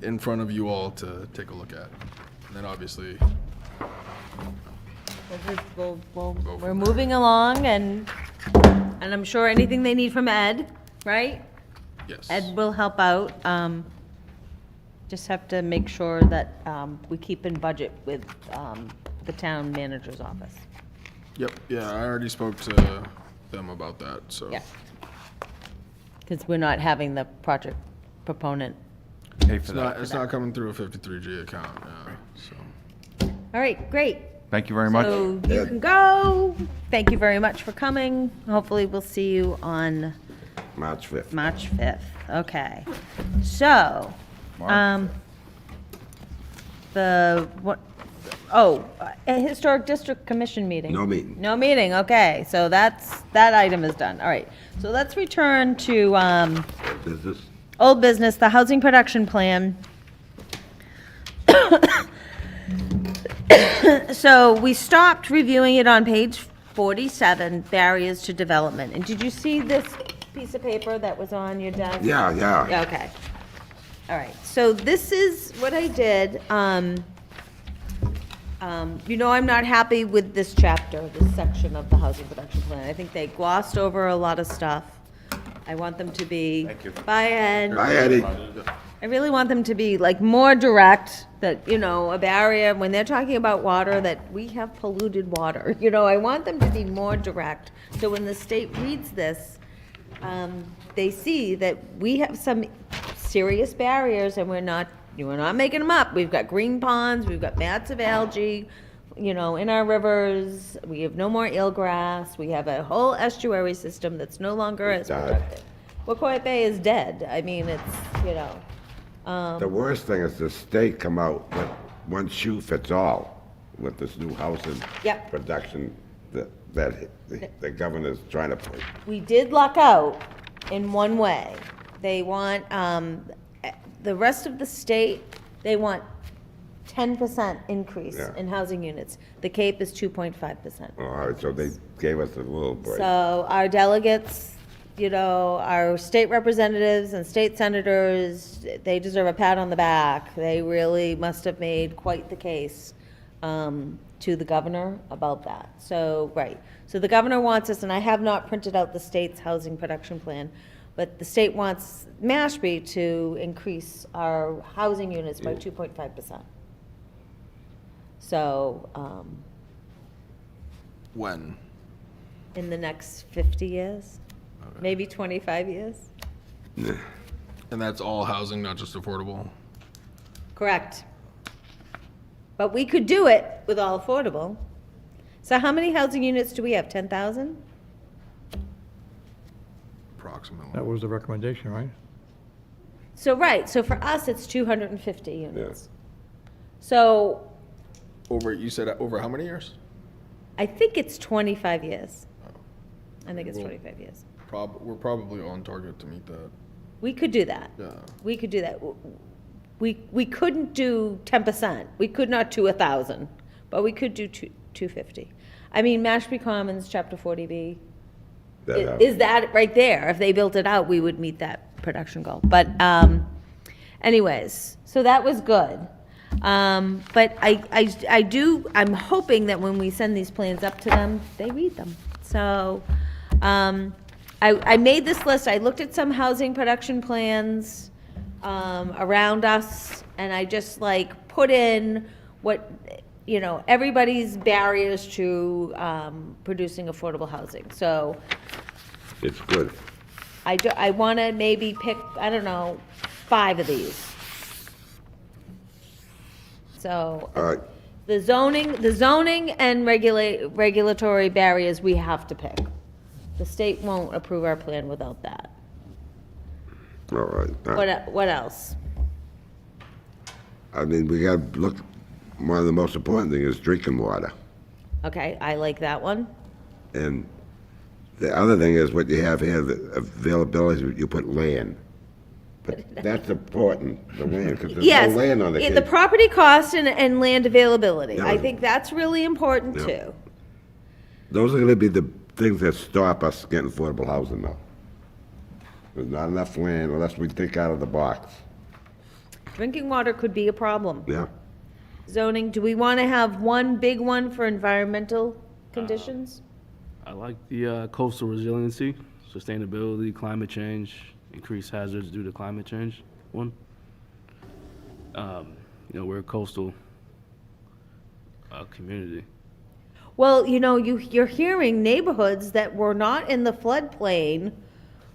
in front of you all to take a look at. And then obviously, we're moving along, and I'm sure anything they need from Ed, right? yes. Ed will help out. Just have to make sure that we keep in budget with the town manager's office. Yep, yeah, I already spoke to them about that, so. Yeah. Because we're not having the project proponent. Pay for that. It's not coming through a 53G account, yeah, so. All right, great. Thank you very much. So you can go. Thank you very much for coming. Hopefully, we'll see you on March 5th. March 5th. Okay. So, a Historic District Commission meeting. No meeting. No meeting, okay. So that item is done. All right. So let's return to Business? old business, the housing production plan. So we stopped reviewing it on page 47, barriers to development. And did you see this piece of paper that was on your desk? Yeah, yeah. Yeah, okay. All right, so this is what I did. I'm not happy with this chapter, this section of the housing production plan. I think they glossed over a lot of stuff. I want them to be. Thank you. Bye, Ed. Bye, Eddie. I really want them to be like more direct, that, a barrier, when they're talking about water, that we have polluted water. I want them to be more direct. So when the state reads this, they see that we have some serious barriers and we're not making them up. We've got green ponds, we've got mats of algae, in our rivers. We have no more eelgrass. We have a whole estuary system that's no longer as productive. Wacoit Bay is dead. I mean, it's, The worst thing is the state come out with one shoe fits all with this new housing Yep. production that the governor's trying to push. we did luck out in one way. They want, the rest of the state, they want 10% increase Yeah. in housing units. The Cape is 2.5%. All right, so they gave us a little break. So our delegates, our state representatives and state senators, they deserve a pat on the back. They really must have made quite the case to the governor about that. So, right. So the governor wants us, and I have not printed out the state's housing production plan, but the state wants Mashpee to increase our housing units by 2.5%. So, When? in the next 50 years, maybe 25 years? And that's all housing, not just affordable? Correct. But we could do it with all affordable. So how many housing units do we have? 10,000? Approximately. That was the recommendation, right? So, right, so for us, it's 250 units. So You said over how many years? I think it's 25 years. I think it's 25 years. We're probably on target to meet that. We could do that. Yeah. We could do that. We couldn't do 10%. We could not do 1,000, but we could do 250. I mean, Mashpee Commons, Chapter 40B, is that right there? If they built it out, we would meet that production goal. But anyways, so that was good. But I'm hoping that when we send these plans up to them, they read them. So I made this list. I looked at some housing production plans around us, and I just like put in what, you know, everybody's barriers to producing affordable housing. So It's good. I want to maybe pick, I don't know, 5 of these. So All right, the zoning and regulatory barriers we have to pick. The state won't approve our plan without that. all right. What else? I mean, we got to look, one of the most important thing is drinking water. Okay, I like that one. And the other thing is what you have here, the availability, you put land. But that's important, the land, because there's Yes, no land on the yeah, case. the property cost and land availability. I Yeah. think that's really important Yeah. too. Those are gonna be the things that stop us getting affordable housing though. There's not enough land unless we think out of the box. Drinking water could be a problem. Yeah, Zoning, do we want to have one big one for environmental conditions? I like the coastal resiliency, sustainability, climate change, increased hazards due to climate change one. You know, we're a coastal community. Well, you know, you're hearing neighborhoods that were not in the floodplain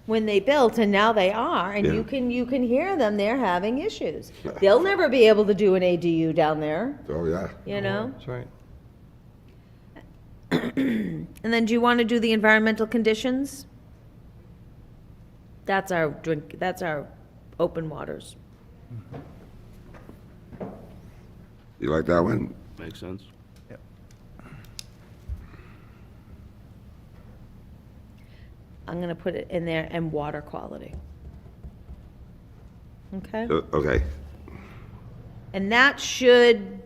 when they built, and now they are, and Yeah. you can hear them, they're having issues. They'll never be able to do an ADU down there, oh, yeah. you know? That's right. And then do you want to do the environmental conditions? That's our open waters. You like that one? Makes sense. I'm gonna put it in there, and water quality. Okay? Okay, And that should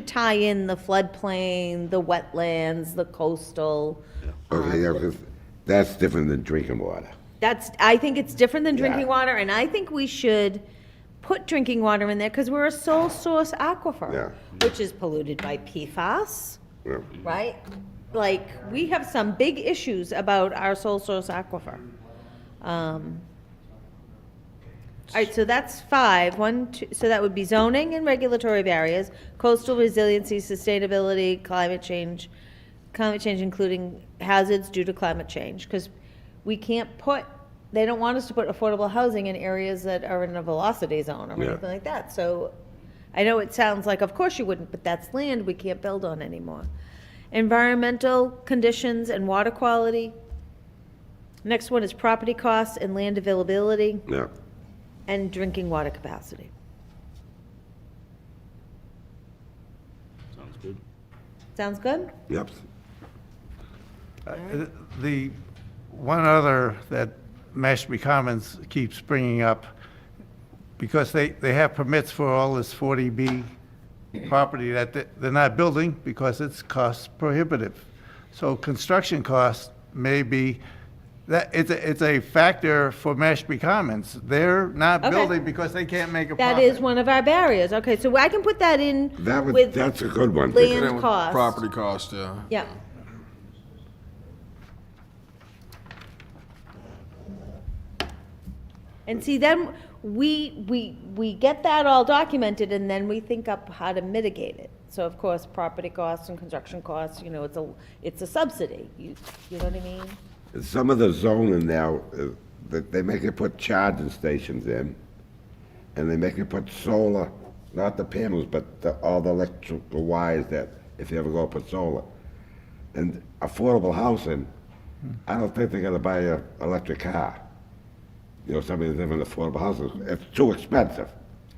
tie in the floodplain, the wetlands, the coastal. okay, yeah, because that's different than drinking water. I think it's different than drinking Yeah. water, and I think we should put drinking water in there, because we're a sole source aquifer, Yeah. which is polluted by PFAS, Yeah. right? Like, we have some big issues about our sole source aquifer. All right, so that's 5. 1, 2, so that would be zoning and regulatory barriers, coastal resiliency, sustainability, climate change including hazards due to climate change, because we can't they don't want us to put affordable housing in areas that are in a velocity zone or Yeah. anything like that. So I know it sounds like, of course you wouldn't, but that's land we can't build on anymore. Environmental conditions and water quality. Next one is property costs and land availability Yeah, and drinking water capacity. Sounds good. Sounds good? yep. The one other that Mashpee Commons keeps bringing up, because they have permits for all this 40B property that they're not building because it's cost prohibitive. So construction costs may be, it's a factor for Mashpee Commons. They're not Okay. building because they can't make a That profit. is one of our barriers. Okay, so I can put that in with That's a good one. land because- Then with cost. Property cost, yeah. Yeah. And see, then we get that all documented, and then we think up how to mitigate it. So of course, property costs and construction costs, you know, it's a subsidy. You know what I mean? Some of the zoning now, they make you put charging stations in, and they make you put solar, not the panels, but all the electrical wires that, if you ever go put solar. And affordable housing, I don't think they're gonna buy an electric car. You know, somebody that's living in affordable houses, it's too expensive.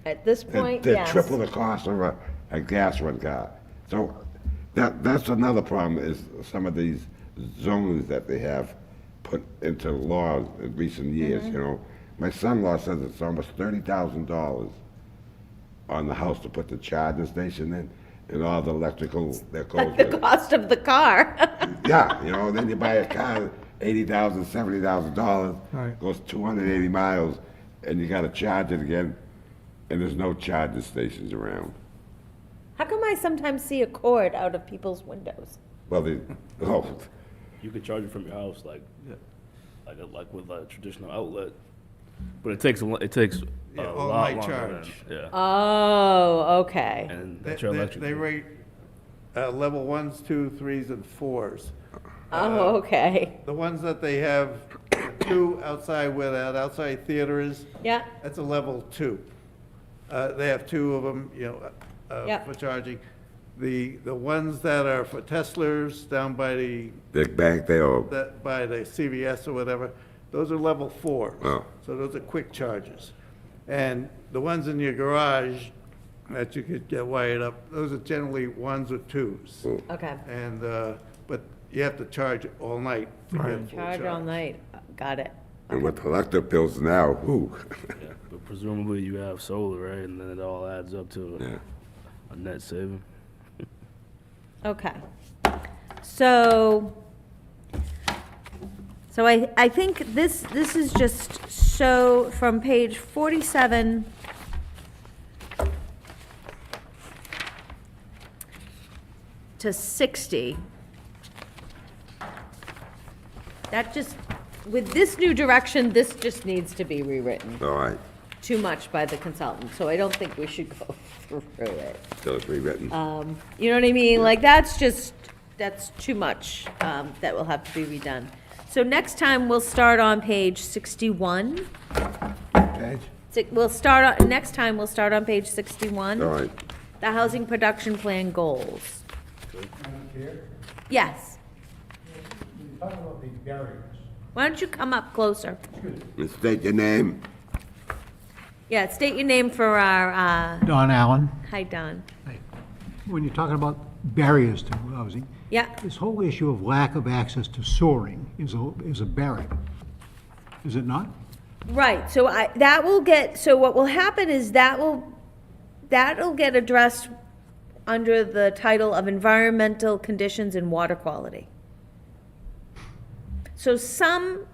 At this point, They're yes. triple the cost of a gas run car. So that's another problem is some of these zones that they have put into law in recent years, you know. My son-in-law says it's almost $30,000 on the house to put the charging station in and all the electrical that goes The with it. cost of the car. Yeah, you know, then you buy a car, $80,000, $70,000, Right. goes 280 miles, and you gotta charge it again, and there's no charging stations around. How come I sometimes see a cord out of people's windows? Well, oh, You can charge it from your house, like with a traditional outlet, but it takes a lot all-night longer. charge. Yeah, Oh, okay. and They, that's your they- electric. they rate level 1s, 2, 3s, and 4s. Oh, okay. The ones that they have 2 outside where that outside theater is, Yeah, that's a level 2. They have 2 of them, you know, Yeah. for charging. The ones that are for Teslas down by the big bank there, or by the CVS or whatever, those are level 4s. Oh. So those are quick charges. And the ones in your garage that you could get wired up, those are generally 1s or 2s. okay. And, but you have to charge all night to get full Charge all charge. night. Got it. and with the electric bills now, whoo. Yeah, but presumably you have solar, right? And then it all adds up to Yeah. a net saving. Okay. So I think this is just so, from page 47 to 60, that just, with this new direction, this just needs to be rewritten. All right, Too much by the consultant, so I don't think we should go through it. so it's rewritten. You know what I mean? Like, that's too much, that will have to be redone. So next time, we'll start on page 61. Page? Next time, we'll start on page 61. All right. The housing production plan goals. Yes. Why don't you come up closer? And state your name. Yeah, state your name for our, Don Allen. hi, Don. When you're talking about barriers to housing, Yeah, this whole issue of lack of access to soaring is a barrier, is it not? right, so what will happen is that'll get addressed under the title of environmental conditions and water quality. So some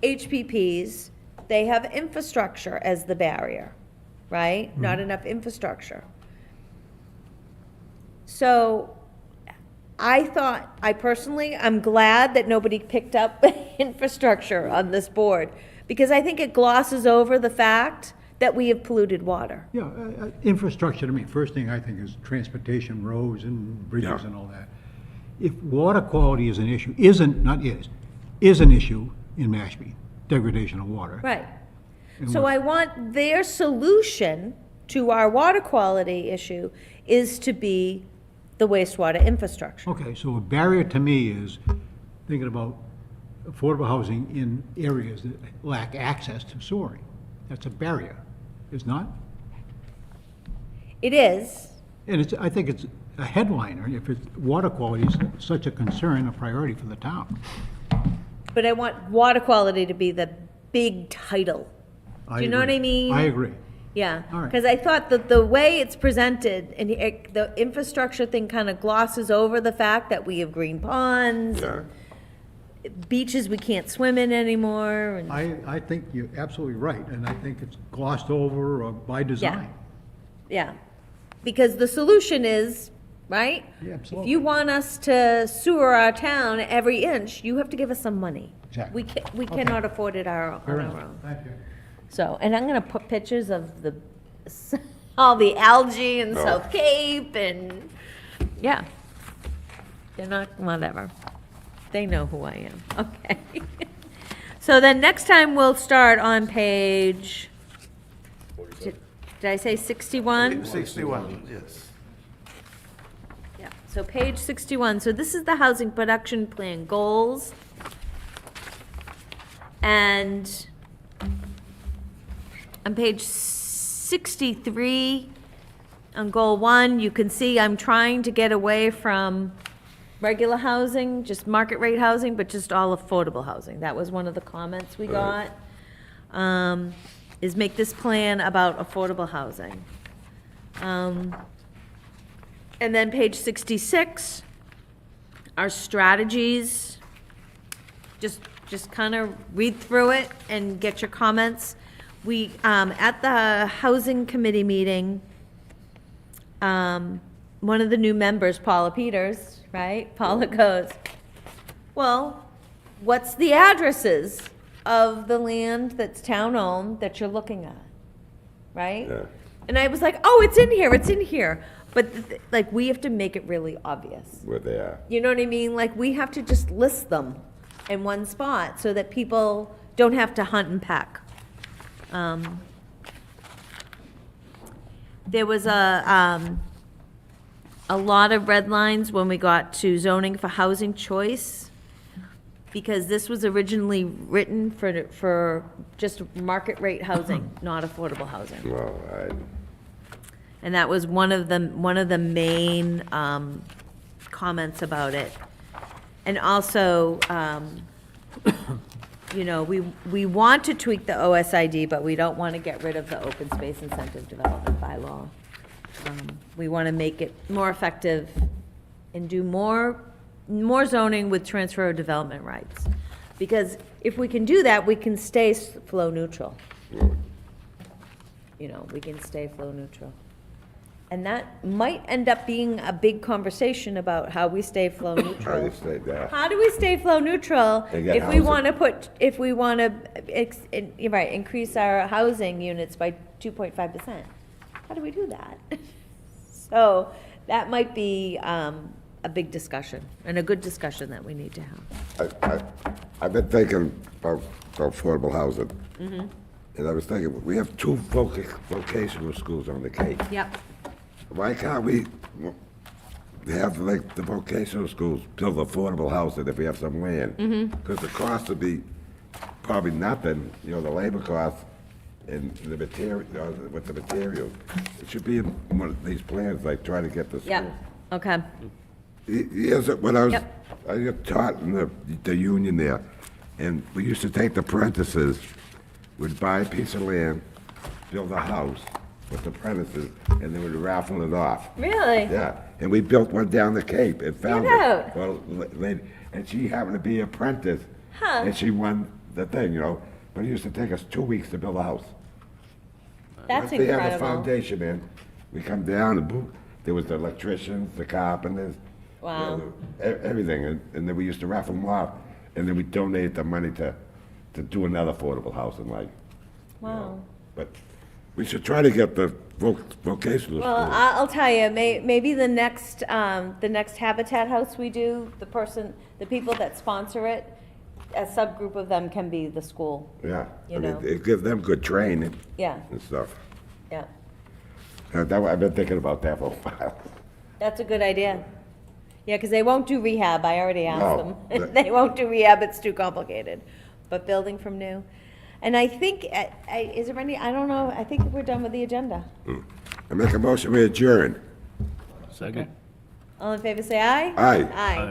HPPs, they have infrastructure as the barrier, right? Not enough infrastructure. So I'm glad that nobody picked up infrastructure on this board, because I think it glosses over the fact that we have polluted water. Yeah, infrastructure to me, first thing I think is transportation, roads and bridges Yeah. and all that. If water quality is an issue, is an issue in Mashpee, degradation of water. Right. So I want their solution to our water quality issue is to be the wastewater infrastructure. Okay, so a barrier to me is thinking about affordable housing in areas that lack access to soaring. That's a barrier, is not? It is, And I think it's a headliner if water quality is such a concern, a priority for the town. but I want water quality to be the big title. Do you know what I mean? I agree. Yeah, All right. because I thought that the way it's presented, and the infrastructure thing kind of glosses over the fact that we have green ponds, Yeah. beaches we can't swim in anymore, and, I think you're absolutely right, and I think it's glossed over by design. yeah. Because the solution is, right? Yeah, If absolutely. you want us to sewer our town every inch, you have to give us some money. Exactly. We cannot afford it on our Fair enough. own. Thank you. So, and I'm gonna put pictures of all the algae in Oh. South Cape and, yeah. They're not, whatever. They know who I am, okay. So then next time we'll start on page, did I say 61? 61, yes. Yeah, so page 61, so this is the housing production plan goals. And on page 63, on goal 1, you can see I'm trying to get away from regular housing, just market rate housing, but just all affordable housing. That was one of the comments we got, is make this plan about affordable housing. And then page 66, our strategies. Just kind of read through it and get your comments. We, at the Housing Committee meeting, one of the new members, Paula Peters, right? Paula goes, well, what's the addresses of the land that's town-owned that you're looking at, right? Yeah. And I was like, oh, it's in here, it's in here. But, like, we have to make it really obvious. Where they are. You know what I mean? Like, we have to just list them in one spot so that people don't have to hunt and peck. There was a lot of red lines when we got to zoning for housing choice, because this was originally written for just market rate housing, not affordable housing. Well, And that was one of the main comments about it. And also, you know, we want to tweak the OSID, but we don't want to get rid of the open space incentive development bylaw. We want to make it more effective and do more zoning with transfer of development rights. Because if we can do that, we can stay flow neutral. You know, we can stay flow neutral. And that might end up being a big conversation about how we stay flow how neutral. you say that? How do we stay flow neutral And get if we housing. want to increase our housing units by 2.5%? How do we do that? So that might be a big discussion, and a good discussion that we need to have. I've been thinking about affordable housing. And I was thinking, we have 2 vocational schools on the Cape. Yep. Why can't we have, like, the vocational schools build affordable housing if we have some land? Because the cost would be probably nothing, you know, the labor costs and the material, with the materials. It should be in one of these plans, like, try to get the school. Yep, okay. Here's when I was, Yep. I got taught in the union there, and we used to take the apprentices, would buy a piece of land, build a house with the apprentices, and they would raffle it off. Really? Yeah, and we built one down the Cape and found Get it. out. Well, lady, and she happened to be an apprentice, Huh. and she won the thing, you know, but it used to take us 2 weeks to build a house. That's Once they had the incredible. foundation in, we come down and boom, there was the electricians, the carpenters. Wow. you know, everything, and then we used to raffle them off, and then we donated the money to do another affordable housing, like. Wow. But we should try to get the vocational Well, schools. I'll tell you, maybe the next Habitat House we do, the people that sponsor it, a subgroup of them can be the school. Yeah, you I mean, know. it gives them good training Yeah, and stuff. yeah. I've been thinking about that for a while. That's a good idea. Yeah, because they won't do rehab, I already asked No, them. They won't do rehab, it's too complicated. But building from new. And I think, is there any, I don't know, I think we're done with the agenda. I make a motion, we adjourn. Second. All in favor, say aye. Aye. Aye.